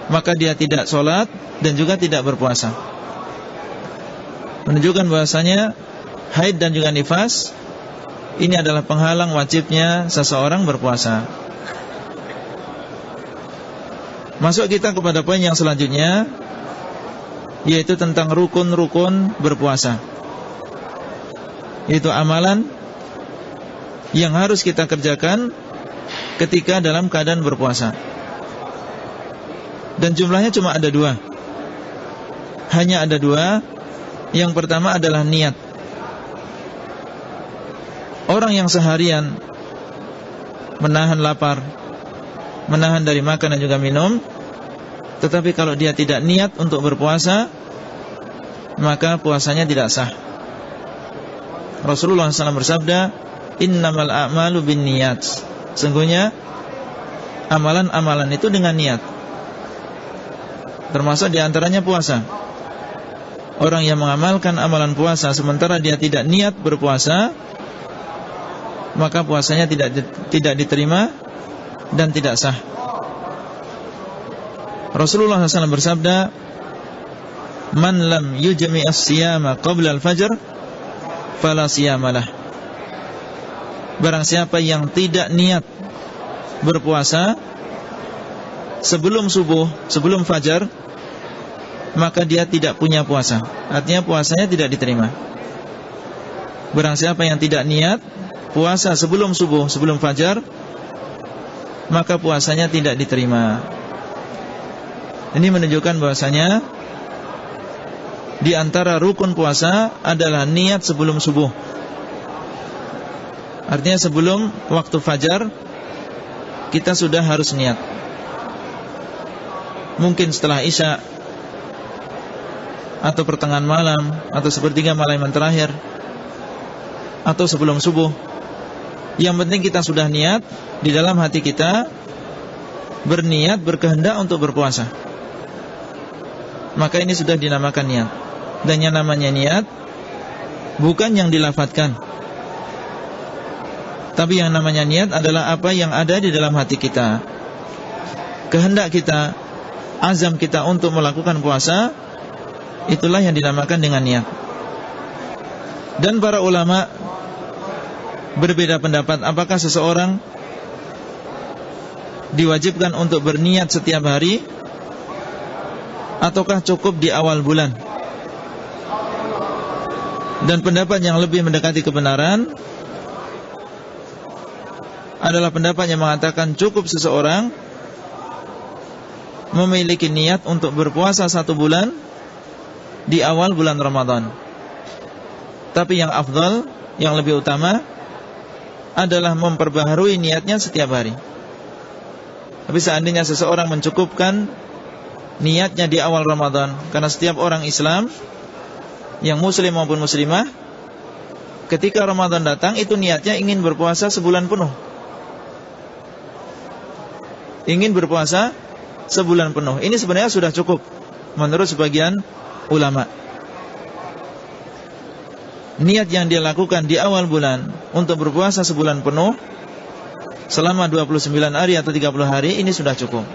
maka dia tidak sholat dan juga tidak berpuasa? Menunjukkan bahasanya haid dan juga nifas ini adalah penghalang wajibnya seseorang berpuasa. Masuk kita kepada poin yang selanjutnya, yaitu tentang rukun-rukun berpuasa, yaitu amalan yang harus kita kerjakan ketika dalam keadaan berpuasa. Dan jumlahnya cuma ada dua. Hanya ada dua. Yang pertama adalah niat. Orang yang seharian menahan lapar, menahan dari makan dan juga minum, tetapi kalau dia tidak niat untuk berpuasa, maka puasanya tidak sah. Rasulullah SAW bersabda, "Innamal a'malu binniyat." Sungguhnya amalan-amalan itu dengan niat. Termasuk diantaranya puasa. Orang yang mengamalkan amalan puasa sementara dia tidak niat berpuasa, maka puasanya tidak diterima dan tidak sah. Rasulullah SAW bersabda, "Man lam yujmi as-siyama qabla al-fajr fala siyamalah." Barang siapa yang tidak niat berpuasa sebelum subuh, sebelum fajar, maka dia tidak punya puasa. Artinya puasanya tidak diterima. Barang siapa yang tidak niat puasa sebelum subuh, sebelum fajar, maka puasanya tidak diterima. Ini menunjukkan bahwasanya di antara rukun puasa adalah niat sebelum subuh. Artinya sebelum waktu fajar kita sudah harus niat. Mungkin setelah isya, atau pertengahan malam, atau sepertiga malam yang terakhir, atau sebelum subuh. Yang penting kita sudah niat di dalam hati kita, berniat, berkehendak untuk berpuasa. Maka ini sudah dinamakan niat. Dan yang namanya niat bukan yang dilafadzkan, tapi yang namanya niat adalah apa yang ada di dalam hati kita. Kehendak kita, azam kita untuk melakukan puasa, itulah yang dinamakan dengan niat. Dan para ulama berbeda pendapat apakah seseorang diwajibkan untuk berniat setiap hari ataukah cukup di awal bulan? Dan pendapat yang lebih mendekati kebenaran adalah pendapat yang mengatakan cukup seseorang memiliki niat untuk berpuasa 1 bulan di awal bulan Ramadan. Tapi yang afdal, yang lebih utama adalah memperbaharui niatnya setiap hari. Tapi seandainya seseorang mencukupkan niatnya di awal Ramadan, karena setiap orang Islam yang muslim maupun muslimah ketika Ramadan datang itu niatnya ingin berpuasa sebulan penuh, ingin berpuasa sebulan penuh. Ini sebenarnya sudah cukup menurut sebagian ulama. Niat yang dia lakukan di awal bulan untuk berpuasa sebulan penuh selama 29 hari atau 30 hari ini sudah cukup.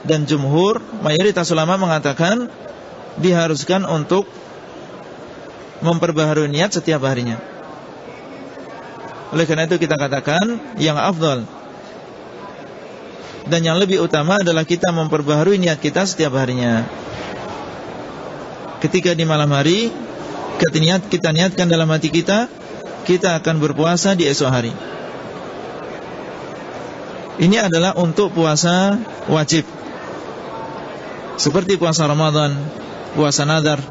Dan jumhur, mayoritas ulama mengatakan diharuskan untuk memperbaharui niat setiap harinya. Oleh karena itu kita katakan yang afdal dan yang lebih utama adalah kita memperbaharui niat kita setiap harinya. Ketika di malam hari kita niatkan dalam hati kita akan berpuasa di esok hari. Ini adalah untuk puasa wajib, seperti puasa Ramadan, puasa nadar.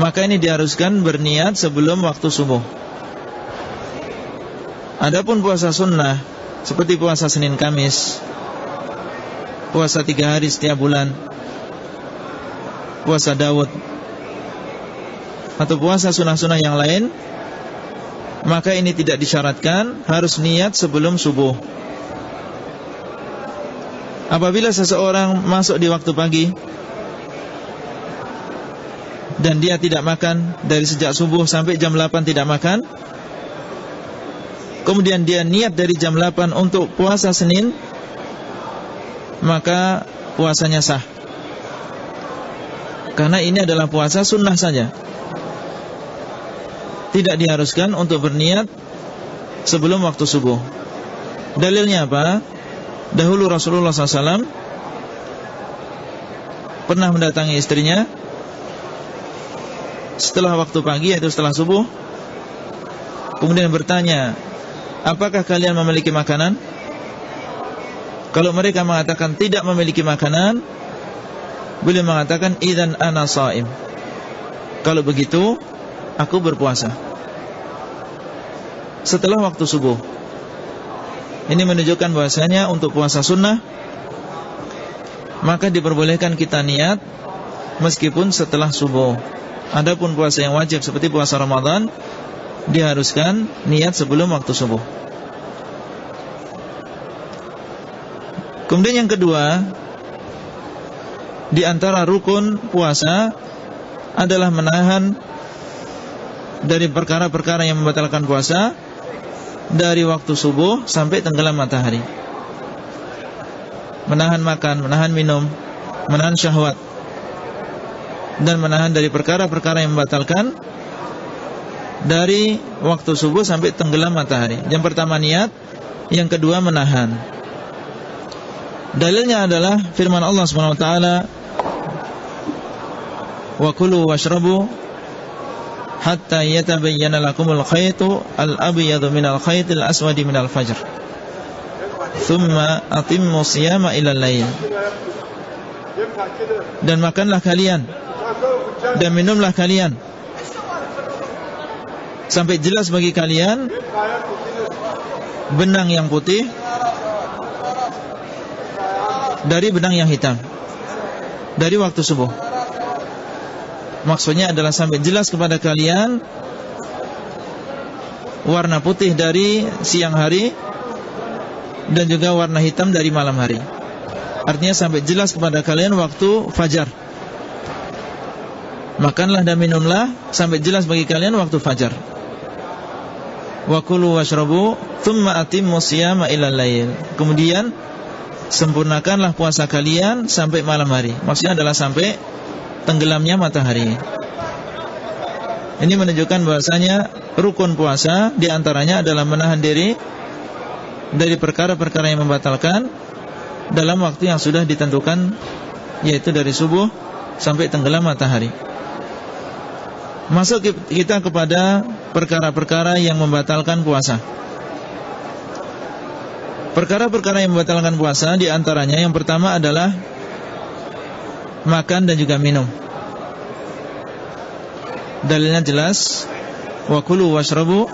Maka ini diharuskan berniat sebelum waktu subuh. Adapun puasa sunnah seperti puasa Senin Kamis, puasa 3 hari setiap bulan, puasa Daud, atau puasa sunnah-sunnah yang lain, maka ini tidak disyaratkan harus niat sebelum subuh. Apabila seseorang masuk di waktu pagi dan dia tidak makan dari sejak subuh sampai jam 8 tidak makan, kemudian dia niat dari jam 8 untuk puasa Senin, maka puasanya sah, karena ini adalah puasa sunnah saja. Tidak diharuskan untuk berniat sebelum waktu subuh. Dalilnya apa? Dahulu Rasulullah SAW pernah mendatangi istrinya setelah waktu pagi, yaitu setelah subuh, kemudian bertanya, apakah kalian memiliki makanan? Kalau mereka mengatakan tidak memiliki makanan, beliau mengatakan, idzan ana shaim. Kalau begitu, aku berpuasa setelah waktu subuh. Ini menunjukkan bahwasanya untuk puasa sunnah maka diperbolehkan kita niat meskipun setelah subuh. Adapun puasa yang wajib seperti puasa Ramadan diharuskan niat sebelum waktu subuh. Kemudian yang kedua, di antara rukun puasa adalah menahan dari perkara-perkara yang membatalkan puasa dari waktu subuh sampai tenggelam matahari. Menahan makan, menahan minum, menahan syahwat, dan menahan dari perkara-perkara yang membatalkan dari waktu subuh sampai tenggelam matahari. Yang pertama niat, yang kedua menahan. Dalilnya adalah firman Allah SWT, wa kulu washrabu hatta yatabayyana lakumul khaytu al-abyadu minal khaytil aswadi minal fajr thumma atimmu siyama ilal lail. Dan makanlah kalian dan minumlah kalian sampai jelas bagi kalian benang yang putih dari benang yang hitam dari waktu subuh. Maksudnya adalah sampai jelas kepada kalian warna putih dari siang hari dan juga warna hitam dari malam hari. Artinya sampai jelas kepada kalian waktu fajar. Makanlah dan minumlah sampai jelas bagi kalian waktu fajar. Wa kulu washrabu thumma atimmu siyama ilal lail. Kemudian sempurnakanlah puasa kalian sampai malam hari. Maksudnya adalah sampai tenggelamnya matahari. Ini menunjukkan bahasanya rukun puasa diantaranya adalah menahan diri dari perkara-perkara yang membatalkan dalam waktu yang sudah ditentukan, yaitu dari subuh sampai tenggelam matahari. Masuk kita kepada perkara-perkara yang membatalkan puasa. Perkara-perkara yang membatalkan puasa, di antaranya yang pertama adalah makan dan juga minum. Dalilnya jelas, wa kulu washrabu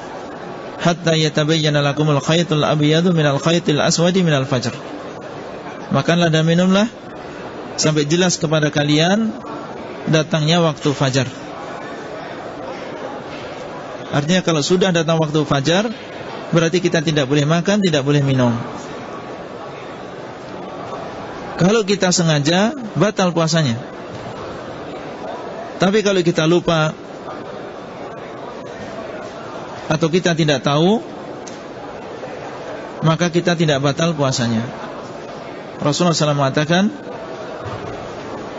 hatta yatabayyana lakumul khaytul abyadu minal khaytil aswadi minal fajr. Makanlah dan minumlah sampai jelas kepada kalian datangnya waktu fajar. Artinya kalau sudah datang waktu fajar, berarti kita tidak boleh makan, tidak boleh minum. Kalau kita sengaja, batal puasanya. Tapi kalau kita lupa atau kita tidak tahu, maka kita tidak batal puasanya. Rasulullah SAW mengatakan,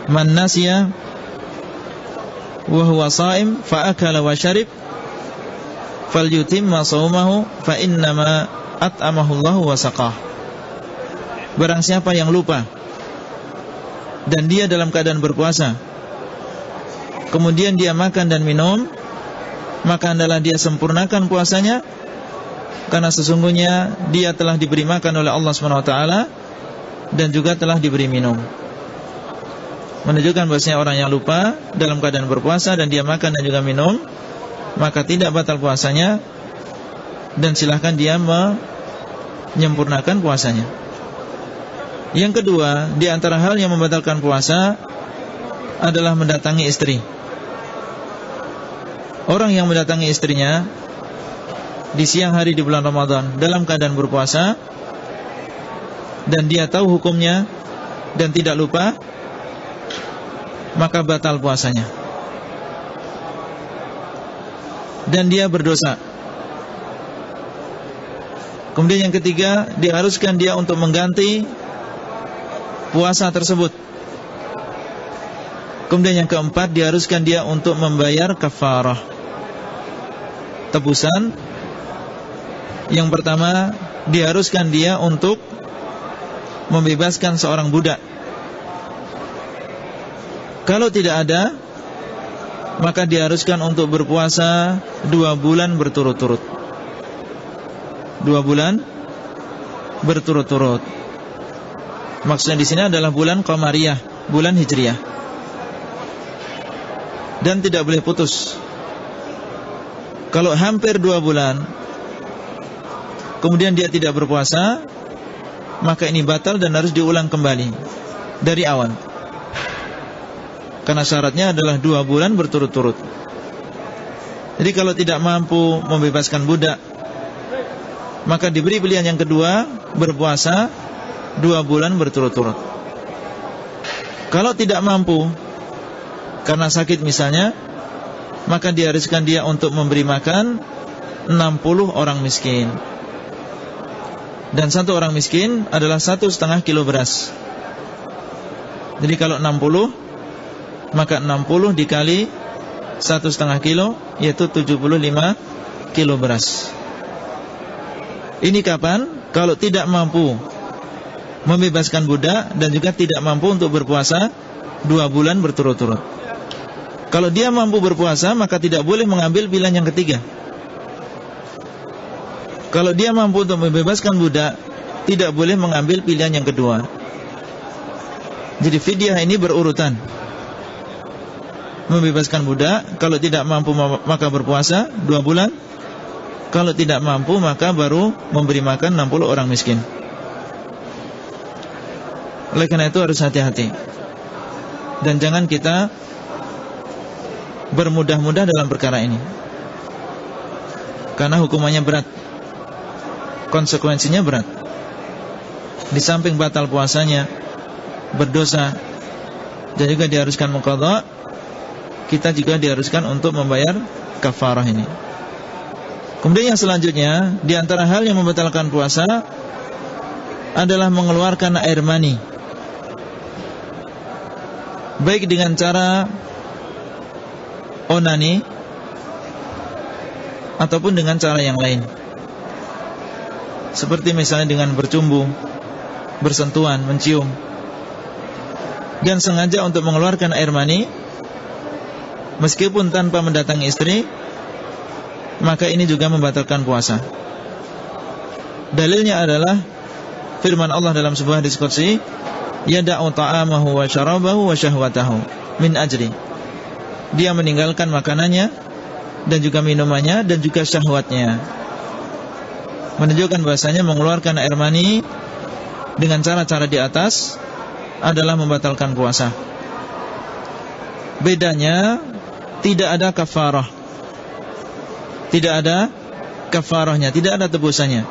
man nasiya wa huwa sha'im fa akala wa syarib falyutimma shaumahu fa innama at'amahu Allahu wa saqah. Barang siapa yang lupa dan dia dalam keadaan berpuasa, kemudian dia makan dan minum, maka hendaklah dia sempurnakan puasanya, karena sesungguhnya dia telah diberi makan oleh Allah SWT dan juga telah diberi minum. Menunjukkan bahwasanya orang yang lupa dalam keadaan berpuasa dan dia makan dan juga minum, maka tidak batal puasanya, dan silahkan dia menyempurnakan puasanya. Yang kedua, di antara hal yang membatalkan puasa adalah mendatangi istri. Orang yang mendatangi istrinya di siang hari di bulan Ramadan dalam keadaan berpuasa, dan dia tahu hukumnya dan tidak lupa, maka batal puasanya, dan dia berdosa. Kemudian yang ketiga, diharuskan dia untuk mengganti puasa tersebut. Kemudian yang keempat, diharuskan dia untuk membayar kafarah, tebusan. Yang pertama, diharuskan dia untuk membebaskan seorang budak. Kalau tidak ada, maka diharuskan untuk berpuasa 2 bulan berturut-turut. 2 bulan berturut-turut. Maksudnya di sini adalah bulan Qamariyah, bulan Hijriyah. Dan tidak boleh putus. Kalau hampir 2 bulan kemudian dia tidak berpuasa, maka ini batal dan harus diulang kembali dari awal, karena syaratnya adalah 2 bulan berturut-turut. Jadi kalau tidak mampu membebaskan budak, maka diberi pilihan yang kedua, berpuasa 2 bulan berturut-turut. Kalau tidak mampu karena sakit misalnya, maka diharuskan dia untuk memberi makan 60 orang miskin. Dan 1 orang miskin adalah 1,5 kilo beras. Jadi kalau 60, maka 60 dikali 1,5 kilo, yaitu 75 kilo beras. Ini kapan? Kalau tidak mampu membebaskan budak dan juga tidak mampu untuk berpuasa 2 bulan berturut-turut. Kalau dia mampu berpuasa, maka tidak boleh mengambil pilihan yang ketiga. Kalau dia mampu untuk membebaskan budak, tidak boleh mengambil pilihan yang kedua. Jadi fidyah ini berurutan. Membebaskan budak, kalau tidak mampu maka berpuasa 2 bulan. Kalau tidak mampu maka baru memberi makan 60 orang miskin. Oleh karena itu harus hati-hati. Dan jangan kita bermudah-mudah dalam perkara ini, karena hukumannya berat, konsekuensinya berat. Di samping batal puasanya, berdosa, dan juga diharuskan muqadha, kita juga diharuskan untuk membayar kafarah ini. Kemudian yang selanjutnya, di antara hal yang membatalkan puasa adalah mengeluarkan air mani, baik dengan cara onani ataupun dengan cara yang lain. seperti misalnya dengan bercumbu, bersentuhan, mencium, dan sengaja untuk mengeluarkan air mani meskipun tanpa mendatangi istri, maka ini juga membatalkan puasa. Dalilnya adalah firman Allah dalam sebuah diskusi, yada'u ta'amahu wa syarabahu wa syahwatahu min ajri. Dia meninggalkan makanannya dan juga minumannya dan juga syahwatnya, menunjukkan bahasanya mengeluarkan air mani dengan cara-cara di atas adalah membatalkan puasa. Bedanya, tidak ada kafarah, tidak ada kafarahnya, tidak ada tebusannya.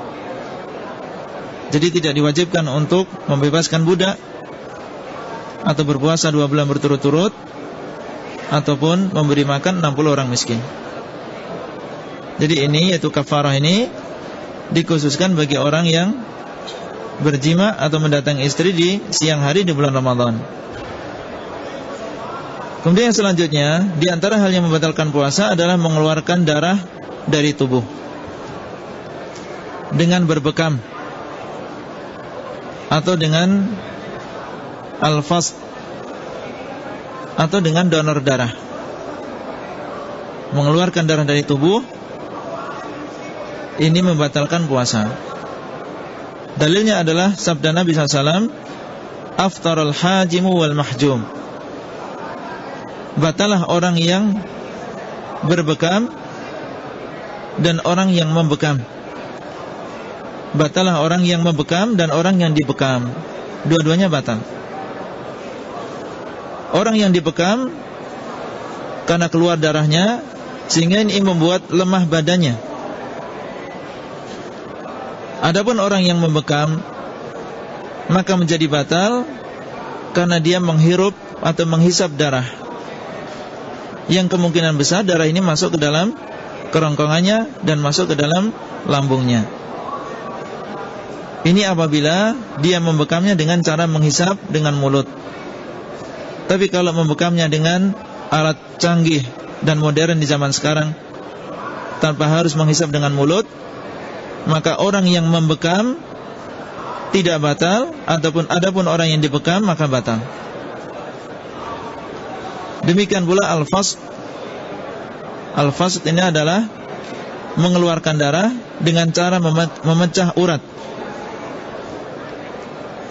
Jadi tidak diwajibkan untuk membebaskan budak atau berpuasa 2 bulan berturut-turut, ataupun memberi makan 60 orang miskin. Jadi ini, yaitu kafarah ini dikhususkan bagi orang yang berjima atau mendatangi istri di siang hari di bulan Ramadan. Kemudian yang selanjutnya, di antara hal yang membatalkan puasa adalah mengeluarkan darah dari tubuh dengan berbekam atau dengan al-fas atau dengan donor darah. Mengeluarkan darah dari tubuh ini membatalkan puasa. Dalilnya adalah sabda Nabi SAW, aftarul hajimu wal mahjum. Batalah orang yang berbekam dan orang yang membekam. Batalah orang yang membekam dan orang yang dibekam. Dua-duanya batal. Orang yang dibekam karena keluar darahnya, sehingga ini membuat lemah badannya. Adapun orang yang membekam, maka menjadi batal karena dia menghirup atau menghisap darah, yang kemungkinan besar darah ini masuk ke dalam kerongkongannya dan masuk ke dalam lambungnya. Ini apabila dia membekamnya dengan cara menghisap dengan mulut. Tapi kalau membekamnya dengan alat canggih dan modern di zaman sekarang, tanpa harus menghisap dengan mulut, maka orang yang membekam tidak batal, adapun orang yang dibekam maka batal. Demikian pula al-fasd. Al-fasd ini adalah mengeluarkan darah dengan cara memecah urat.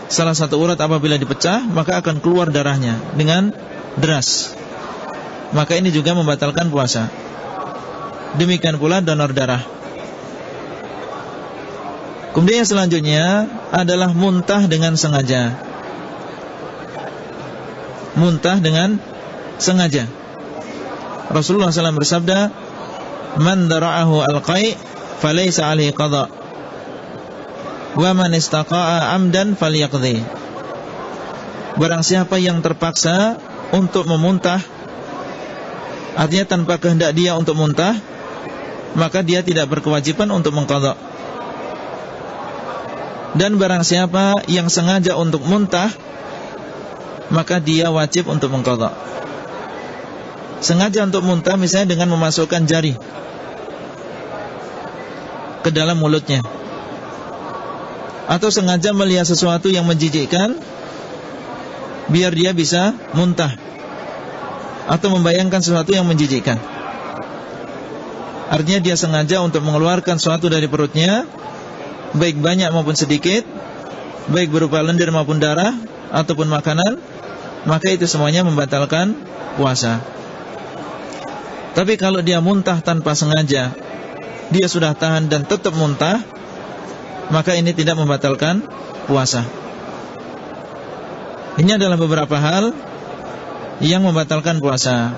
Salah satu urat apabila dipecah, maka akan keluar darahnya dengan deras. Maka ini juga membatalkan puasa. Demikian pula donor darah. Kemudian yang selanjutnya adalah muntah dengan sengaja. Muntah dengan sengaja. Rasulullah SAW bersabda, man dara'ahu al-qai' falaysa alaihi qadha, wa man istaqa'a amdan falyaqdi. Barang siapa yang terpaksa untuk memuntah, artinya tanpa kehendak dia untuk muntah, maka dia tidak berkewajiban untuk mengqadha. Dan barang siapa yang sengaja untuk muntah, maka dia wajib untuk mengqadha. Sengaja untuk muntah misalnya dengan memasukkan jari ke dalam mulutnya, atau sengaja melihat sesuatu yang menjijikkan biar dia bisa muntah, atau membayangkan sesuatu yang menjijikkan. Artinya dia sengaja untuk mengeluarkan sesuatu dari perutnya, baik banyak maupun sedikit, baik berupa lendir maupun darah ataupun makanan, maka itu semuanya membatalkan puasa. Tapi kalau dia muntah tanpa sengaja, dia sudah tahan dan tetap muntah, maka ini tidak membatalkan puasa. Ini adalah beberapa hal yang membatalkan puasa.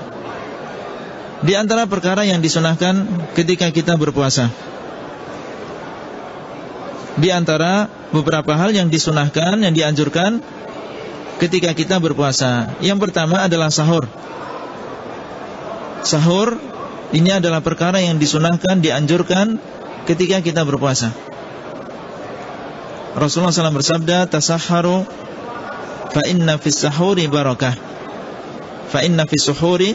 Di antara perkara yang disunahkan ketika kita berpuasa, di antara beberapa hal yang disunahkan, yang dianjurkan ketika kita berpuasa, yang pertama adalah sahur. Sahur ini adalah perkara yang disunahkan, dianjurkan ketika kita berpuasa. Rasulullah SAW bersabda, tasahharu fa inna fis sahuri barakah, fa inna fis suhuri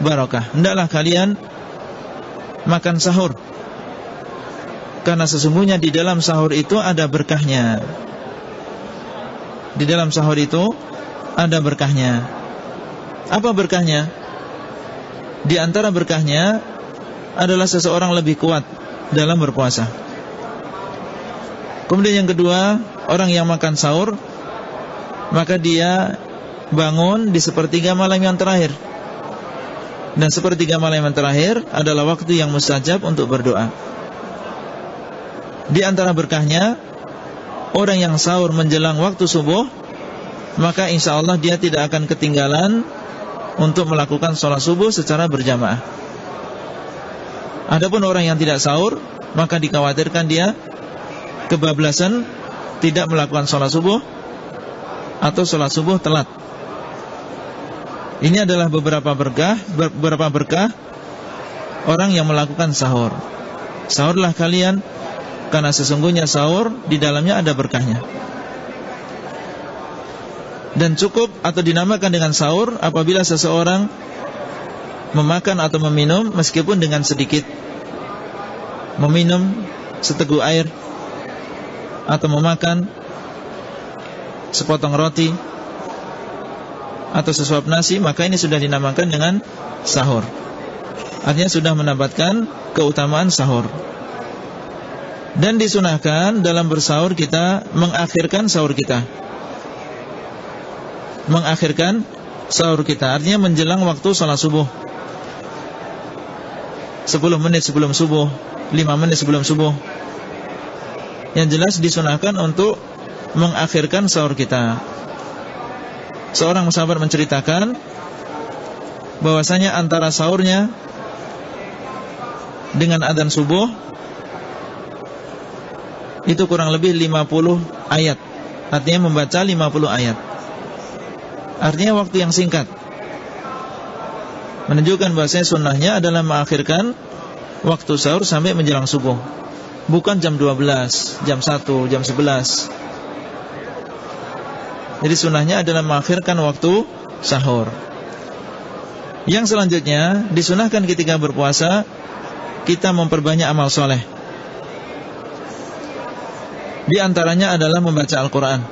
barakah. Hendaklah kalian makan sahur, Karena sesungguhnya di dalam sahur itu ada berkahnya. Di dalam sahur itu ada berkahnya. Apa berkahnya? Di antara berkahnya adalah seseorang lebih kuat dalam berpuasa. Kemudian yang kedua, orang yang makan sahur, maka dia bangun di sepertiga malam yang terakhir. Dan sepertiga malam yang terakhir adalah waktu yang mustajab untuk berdoa. Di antara berkahnya, orang yang sahur menjelang waktu subuh, maka insya Allah dia tidak akan ketinggalan untuk melakukan sholat subuh secara berjamaah. Adapun orang yang tidak sahur, maka dikhawatirkan dia kebablasan, tidak melakukan sholat subuh, atau sholat subuh telat. Ini adalah beberapa berkah orang yang melakukan sahur. Sahurlah kalian, karena sesungguhnya sahur di dalamnya ada berkahnya. Dan cukup atau dinamakan dengan sahur apabila seseorang memakan atau meminum meskipun dengan sedikit. Meminum seteguk air, atau memakan sepotong roti, atau sesuap nasi, maka ini sudah dinamakan dengan sahur. Artinya sudah mendapatkan keutamaan sahur. Dan disunahkan dalam bersahur kita mengakhirkan sahur kita. Mengakhirkan sahur kita, artinya menjelang waktu salat subuh, 10 menit sebelum subuh, 5 menit sebelum subuh. Yang jelas disunahkan untuk mengakhirkan sahur kita. Seorang sahabat menceritakan bahwasanya antara sahurnya dengan adzan subuh itu kurang lebih 50 ayat. Artinya membaca 50 ayat. Artinya waktu yang singkat. Menunjukkan bahwasanya sunnahnya adalah mengakhirkan waktu sahur sampai menjelang subuh. Bukan jam 12, jam 1, jam 11. Jadi sunnahnya adalah mengakhirkan waktu sahur. Yang selanjutnya, disunahkan ketika berpuasa kita memperbanyak amal soleh. Di antaranya adalah membaca Al-Quran.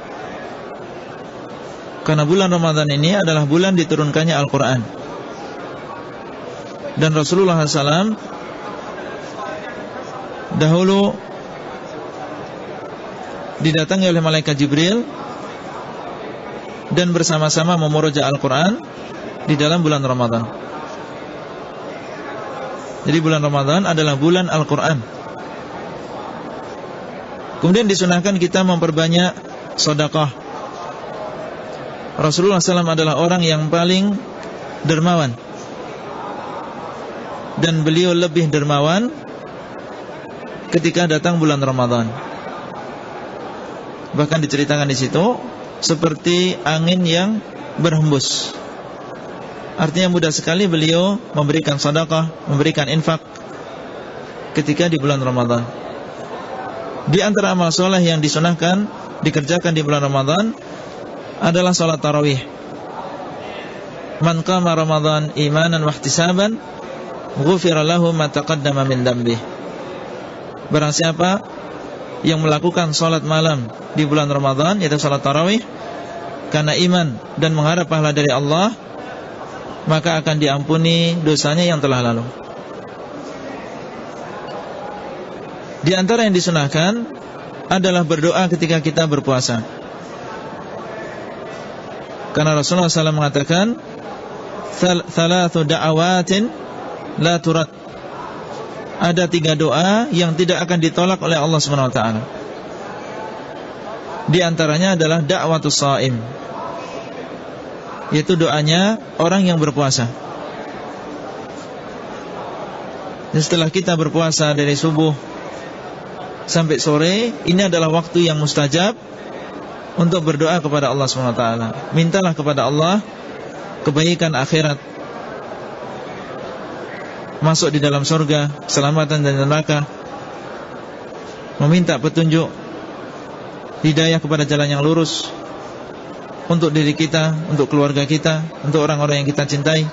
Karena bulan Ramadan ini adalah bulan diturunkannya Al-Quran. Dan Rasulullah SAW dahulu didatangi oleh malaikat Jibril dan bersama-sama memuroja Al-Quran di dalam bulan Ramadan. Jadi bulan Ramadan adalah bulan Al-Quran. Kemudian disunahkan kita memperbanyak sedekah. Rasulullah SAW adalah orang yang paling dermawan, dan beliau lebih dermawan ketika datang bulan Ramadan. Bahkan diceritakan di situ seperti angin yang berhembus. Artinya mudah sekali beliau memberikan sedekah, memberikan infak ketika di bulan Ramadan. Di antara amal soleh yang disunahkan dikerjakan di bulan Ramadan adalah salat tarawih. Man qama Ramadan imanan wa ihtisaban ghufira lahu ma taqaddama min dhanbihi. Barang siapa yang melakukan salat malam di bulan Ramadan, yaitu salat tarawih, karena iman dan mengharap pahala dari Allah, maka akan diampuni dosanya yang telah lalu. Di antara yang disunahkan adalah berdoa ketika kita berpuasa. Karena Rasulullah SAW mengatakan, thalathu da'awatin la turad. Ada 3 doa yang tidak akan ditolak oleh Allah SWT. Di antaranya adalah da'watus shaim, yaitu doanya orang yang berpuasa. Dan setelah kita berpuasa dari subuh sampai sore, ini adalah waktu yang mustajab untuk berdoa kepada Allah SWT. Mintalah kepada Allah kebaikan akhirat, masuk di dalam surga, keselamatan dari neraka, meminta petunjuk, hidayah kepada jalan yang lurus untuk diri kita, untuk keluarga kita, untuk orang-orang yang kita cintai.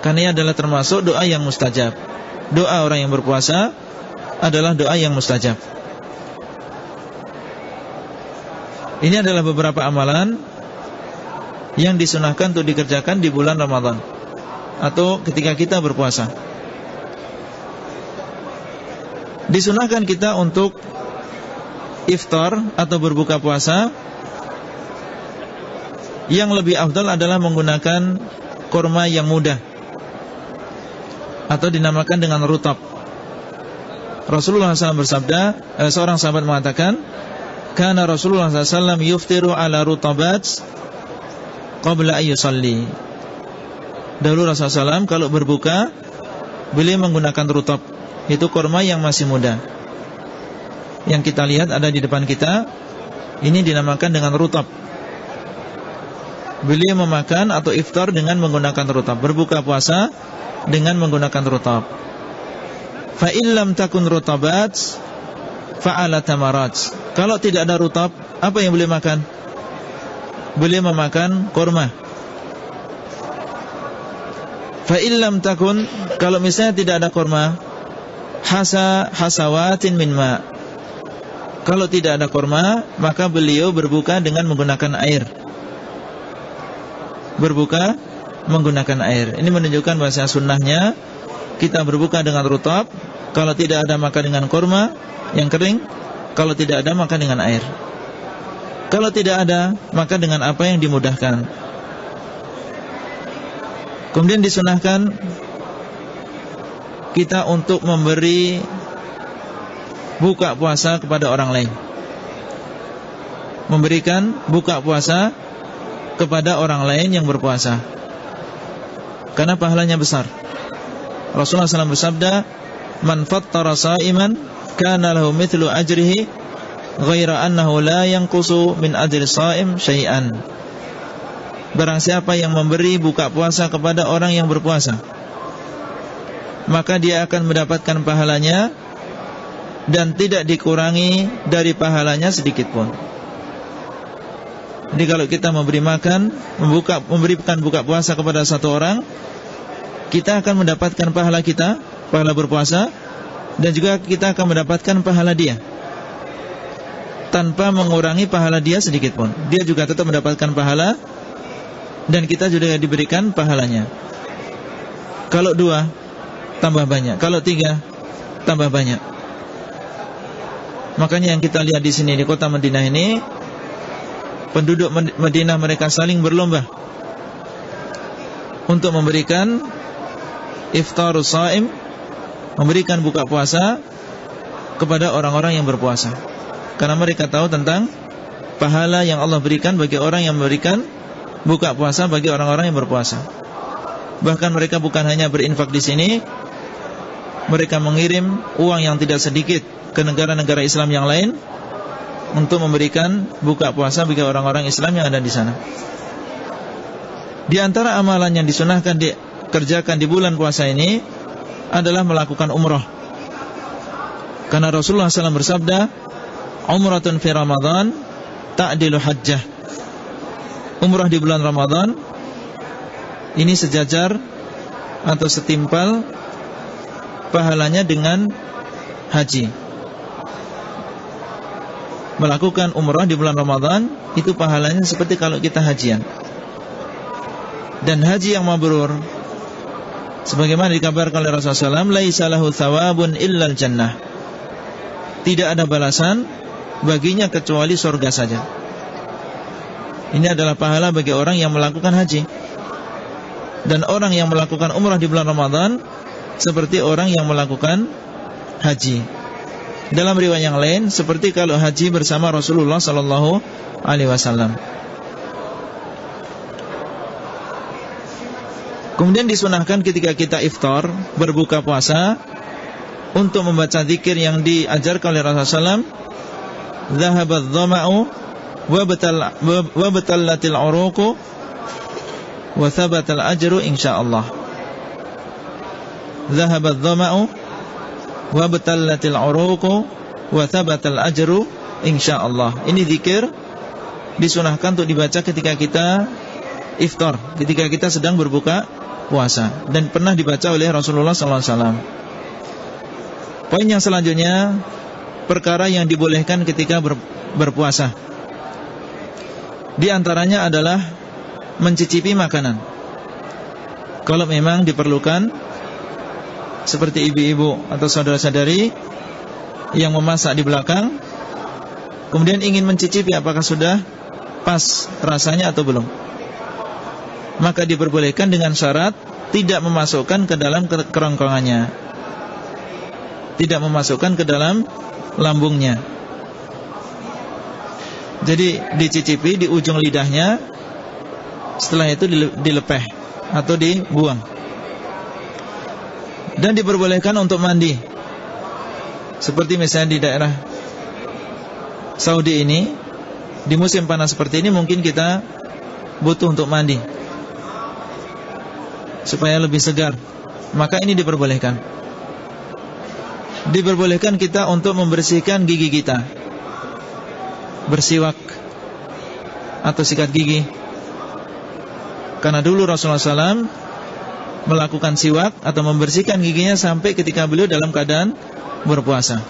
Karena ini adalah termasuk doa yang mustajab. Doa orang yang berpuasa adalah doa yang mustajab. Ini adalah beberapa amalan yang disunahkan untuk dikerjakan di bulan Ramadan atau ketika kita berpuasa. Disunahkan kita untuk iftar atau berbuka puasa. Yang lebih afdal adalah menggunakan kurma yang mudah atau dinamakan dengan rutab. Rasulullah SAW bersabda, seorang sahabat mengatakan, kana Rasulullah SAW yuftiru ala rutabat qabla ayyusalli. Dahulu Rasulullah SAW kalau berbuka, beliau menggunakan rutab, itu kurma yang masih muda. Yang kita lihat ada di depan kita, ini dinamakan dengan rutab. Beliau memakan atau iftar dengan menggunakan rutab, berbuka puasa dengan menggunakan rutab. Fa illam takun rutabat fa'ala tamarat. Kalau tidak ada rutab, apa yang beliau makan? Beliau memakan kurma. Fa illam takun, kalau misalnya tidak ada kurma, hasawatin min ma. Kalau tidak ada kurma, maka beliau berbuka dengan menggunakan air. Berbuka menggunakan air. Ini menunjukkan bahasa sunnahnya kita berbuka dengan rutab. Kalau tidak ada maka dengan kurma yang kering. Kalau tidak ada maka dengan air. Kalau tidak ada maka dengan apa yang dimudahkan. Kemudian disunahkan kita untuk memberi buka puasa kepada orang lain. Memberikan buka puasa kepada orang lain yang berpuasa, karena pahalanya besar. Rasulullah SAW bersabda, man fattara sa'iman kana lahu mithlu ajrihi ghaira annahu la yanqusu min ajri sha'im syai'an. Barang siapa yang memberi buka puasa kepada orang yang berpuasa, maka dia akan mendapatkan pahalanya dan tidak dikurangi dari pahalanya sedikit pun. Jadi kalau kita memberi makan, memberikan buka puasa kepada satu orang, kita akan mendapatkan pahala kita, pahala berpuasa, dan juga kita akan mendapatkan pahala dia, tanpa mengurangi pahala dia sedikit pun. Dia juga tetap mendapatkan pahala, dan kita juga diberikan pahalanya. Kalau 2, tambah banyak. Kalau 3, tambah banyak. Makanya yang kita lihat di sini di kota Madinah ini, penduduk Madinah mereka saling berlomba untuk memberikan iftarus shaim, memberikan buka puasa kepada orang-orang yang berpuasa, karena mereka tahu tentang pahala yang Allah berikan bagi orang yang memberikan buka puasa bagi orang-orang yang berpuasa. Bahkan mereka bukan hanya berinfak di sini, mereka mengirim uang yang tidak sedikit ke negara-negara Islam yang lain untuk memberikan buka puasa bagi orang-orang Islam yang ada di sana. Di antara amalan yang disunahkan dikerjakan di bulan puasa ini adalah melakukan umrah. Karena Rasulullah SAW bersabda, umratun fi Ramadan ta'dilu hajjah. Umrah di bulan Ramadan ini sejajar atau setimpal pahalanya dengan haji. Melakukan umrah di bulan Ramadan itu pahalanya seperti kalau kita hajian. Dan haji yang mabrur, sebagaimana dikabarkan oleh Rasulullah SAW, laisa lahu thawabun illal jannah. Tidak ada balasan baginya kecuali surga saja. Ini adalah pahala bagi orang yang melakukan haji. Dan orang yang melakukan umrah di bulan Ramadan seperti orang yang melakukan haji. Dalam riwayat yang lain, seperti kalau haji bersama Rasulullah SAW. Kemudian disunahkan ketika kita iftar, berbuka puasa, untuk membaca zikir yang diajarkan oleh Rasulullah SAW. Dhahabat dhama'u wa batallatil uruqu wa thabatal ajru insyaallah. Dhahabat dhama'u wa batallatil uruqu wa thabatal ajru insyaallah. Ini zikir disunahkan untuk dibaca ketika kita iftar, ketika kita sedang berbuka puasa, dan pernah dibaca oleh Rasulullah SAW. Poin yang selanjutnya, perkara yang dibolehkan ketika berpuasa. Di antaranya adalah mencicipi makanan. Kalau memang diperlukan, seperti ibu-ibu atau saudara-saudari yang memasak di belakang, kemudian ingin mencicipi apakah sudah pas rasanya atau belum, maka diperbolehkan dengan syarat tidak memasukkan ke dalam kerongkongannya, tidak memasukkan ke dalam lambungnya. Jadi dicicipi di ujung lidahnya, setelah itu dilepeh atau dibuang. Dan diperbolehkan untuk mandi, seperti misalnya di daerah Saudi ini, di musim panas seperti ini mungkin kita butuh untuk mandi supaya lebih segar, maka ini diperbolehkan. Diperbolehkan kita untuk membersihkan gigi kita, bersiwak atau sikat gigi. Karena dulu Rasulullah SAW melakukan siwak atau membersihkan giginya sampai ketika beliau dalam keadaan berpuasa.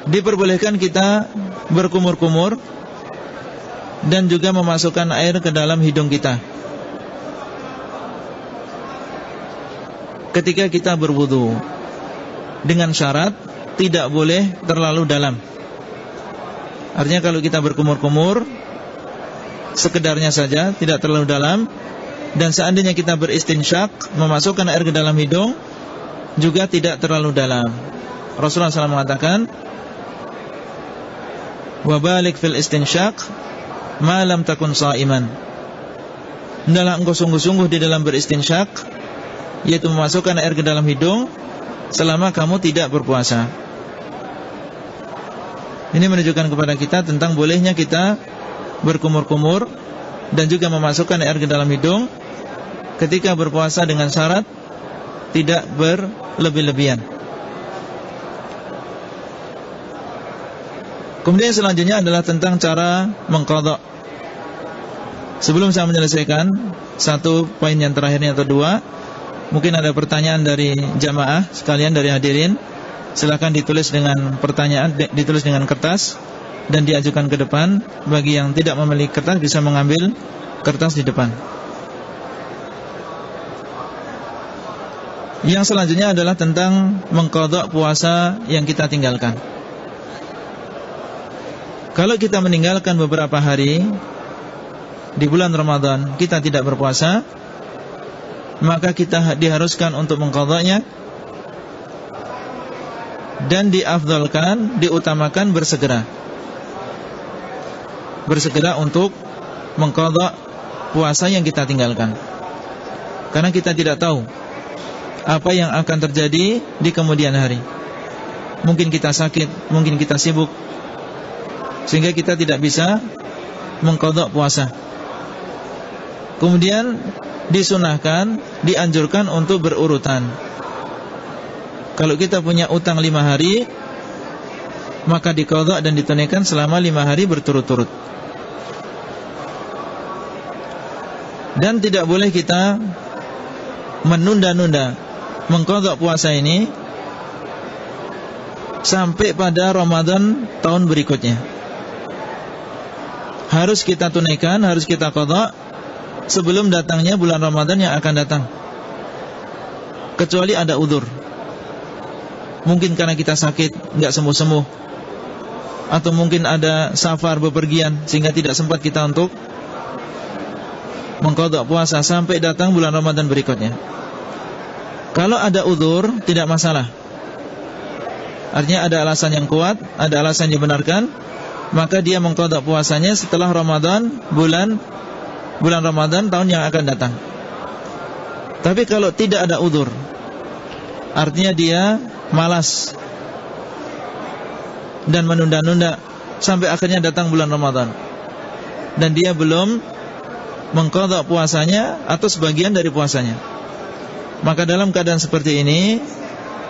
Diperbolehkan kita berkumur-kumur dan juga memasukkan air ke dalam hidung kita ketika kita berwudu, dengan syarat tidak boleh terlalu dalam. Artinya kalau kita berkumur-kumur, sekedarnya saja, tidak terlalu dalam. Dan seandainya kita beristinsyak, memasukkan air ke dalam hidung, juga tidak terlalu dalam. Rasulullah SAW mengatakan, wabalik fil istinsyak ma lam takun sha'iman. Hendaklah engkau sungguh-sungguh di dalam beristinsyak, yaitu memasukkan air ke dalam hidung, selama kamu tidak berpuasa. Ini menunjukkan kepada kita tentang bolehnya kita berkumur-kumur dan juga memasukkan air ke dalam hidung ketika berpuasa, dengan syarat tidak berlebih-lebihan. Kemudian selanjutnya adalah tentang cara mengqadha. Sebelum saya menyelesaikan satu poin yang terakhirnya atau dua, mungkin ada pertanyaan dari jamaah sekalian, dari hadirin. Silakan ditulis dengan pertanyaan, ditulis dengan kertas dan diajukan ke depan. Bagi yang tidak memiliki kertas bisa mengambil kertas di depan. Yang selanjutnya adalah tentang mengqadha puasa yang kita tinggalkan. Kalau kita meninggalkan beberapa hari di bulan Ramadan, kita tidak berpuasa, maka kita diharuskan untuk mengqadhanya. Dan diafdalkan, diutamakan bersegera untuk mengqadha puasa yang kita tinggalkan. Karena kita tidak tahu apa yang akan terjadi di kemudian hari. Mungkin kita sakit, mungkin kita sibuk, sehingga kita tidak bisa mengqadha puasa. Kemudian disunahkan, dianjurkan untuk berurutan. Kalau kita punya utang 5 hari, maka diqadha dan ditunaikan selama 5 hari berturut-turut. Dan tidak boleh kita menunda-nunda mengqadha puasa ini sampai pada Ramadan tahun berikutnya. Harus kita tunaikan, harus kita qadha sebelum datangnya bulan Ramadan yang akan datang, kecuali ada udzur. Mungkin karena kita sakit, enggak sembuh-sembuh, atau mungkin ada safar, bepergian, sehingga tidak sempat kita untuk mengqadha puasa sampai datang bulan Ramadan berikutnya. Kalau ada udzur, tidak masalah. Artinya ada alasan yang kuat, ada alasan yang dibenarkan, maka dia mengqadha puasanya setelah Ramadan, bulan Ramadan tahun yang akan datang. Tapi kalau tidak ada udzur, artinya dia malas dan menunda-nunda sampai akhirnya datang bulan Ramadan, dan dia belum mengqadha puasanya atau sebagian dari puasanya, maka dalam keadaan seperti ini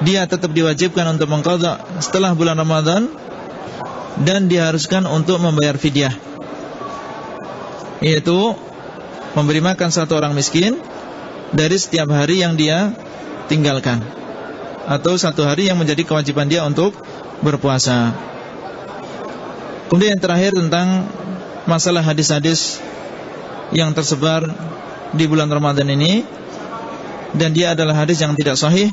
dia tetap diwajibkan untuk mengqadha setelah bulan Ramadan, dan diharuskan untuk membayar fidyah, yaitu memberi makan 1 orang miskin dari setiap hari yang dia tinggalkan. atau satu hari yang menjadi kewajiban dia untuk berpuasa. Kemudian yang terakhir tentang masalah hadis-hadis yang tersebar di bulan Ramadan ini, dan dia adalah hadis yang tidak sahih,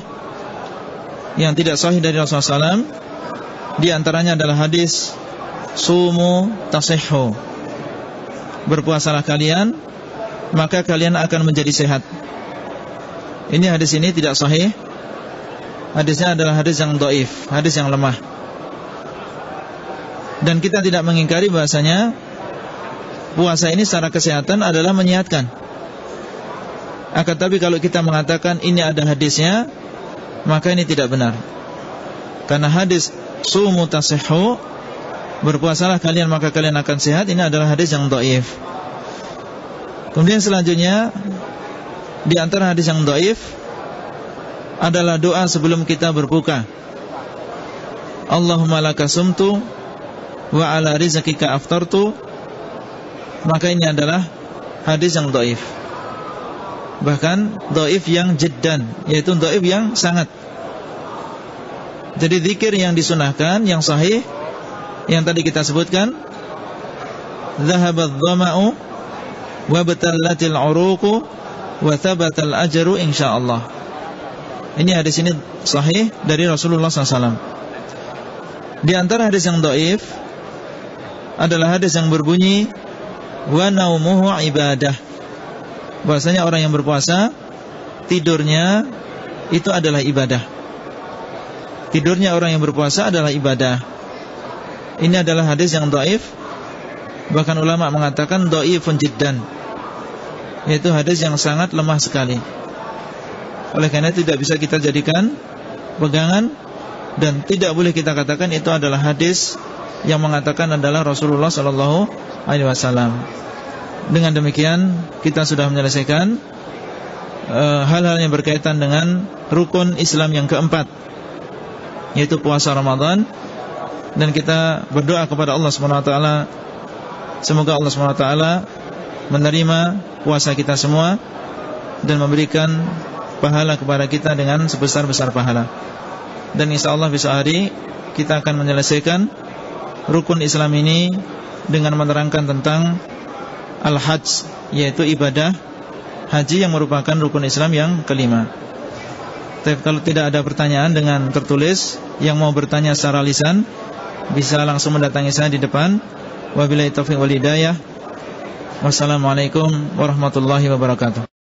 dari Rasulullah SAW. Di antaranya adalah hadis sumu tasihhu, berpuasalah kalian maka kalian akan menjadi sehat. Ini hadis ini tidak sahih. Hadisnya adalah hadis yang dhaif, hadis yang lemah. Dan kita tidak mengingkari bahasanya puasa ini secara kesehatan adalah menyehatkan. Akan tapi kalau kita mengatakan ini ada hadisnya, maka ini tidak benar. Karena hadis sumu tasihhu, berpuasalah kalian maka kalian akan sehat, ini adalah hadis yang dhaif. Kemudian selanjutnya, di antara hadis yang dhaif adalah doa sebelum kita berbuka. Allahumma laka sumtu wa ala rizqika aftartu. Maka ini adalah hadis yang dhaif. Bahkan dhaif yang jiddan, yaitu dhaif yang sangat. Jadi zikir yang disunahkan, yang sahih, yang tadi kita sebutkan, dhahabadh dhama'u wa batallatil uruqu wa thabatal ajru insyaallah. Ini hadis ini sahih dari Rasulullah SAW. Di antara hadis yang dhaif adalah hadis yang berbunyi wa naumuhu ibadah. Bahasanya orang yang berpuasa tidurnya itu adalah ibadah. Tidurnya orang yang berpuasa adalah ibadah. Ini adalah hadis yang dhaif. Bahkan ulama mengatakan dhaifun jiddan, yaitu hadis yang sangat lemah sekali. Oleh karena itu tidak bisa kita jadikan pegangan, dan tidak boleh kita katakan itu adalah hadis yang mengatakan adalah Rasulullah SAW. Dengan demikian kita sudah menyelesaikan hal-hal yang berkaitan dengan rukun Islam yang keempat, yaitu puasa Ramadan. Dan kita berdoa kepada Allah SWT, semoga Allah SWT menerima puasa kita semua dan memberikan pahala kepada kita dengan sebesar-besar pahala. Dan insyaAllah besok hari kita akan menyelesaikan rukun Islam ini dengan menerangkan tentang Al-Hajj, yaitu ibadah haji yang merupakan rukun Islam yang kelima. Tapi kalau tidak ada pertanyaan dengan tertulis, yang mau bertanya secara lisan bisa langsung mendatangi saya di depan. Wabillahi taufiq wal hidayah. Wassalamualaikum warahmatullahi wabarakatuh.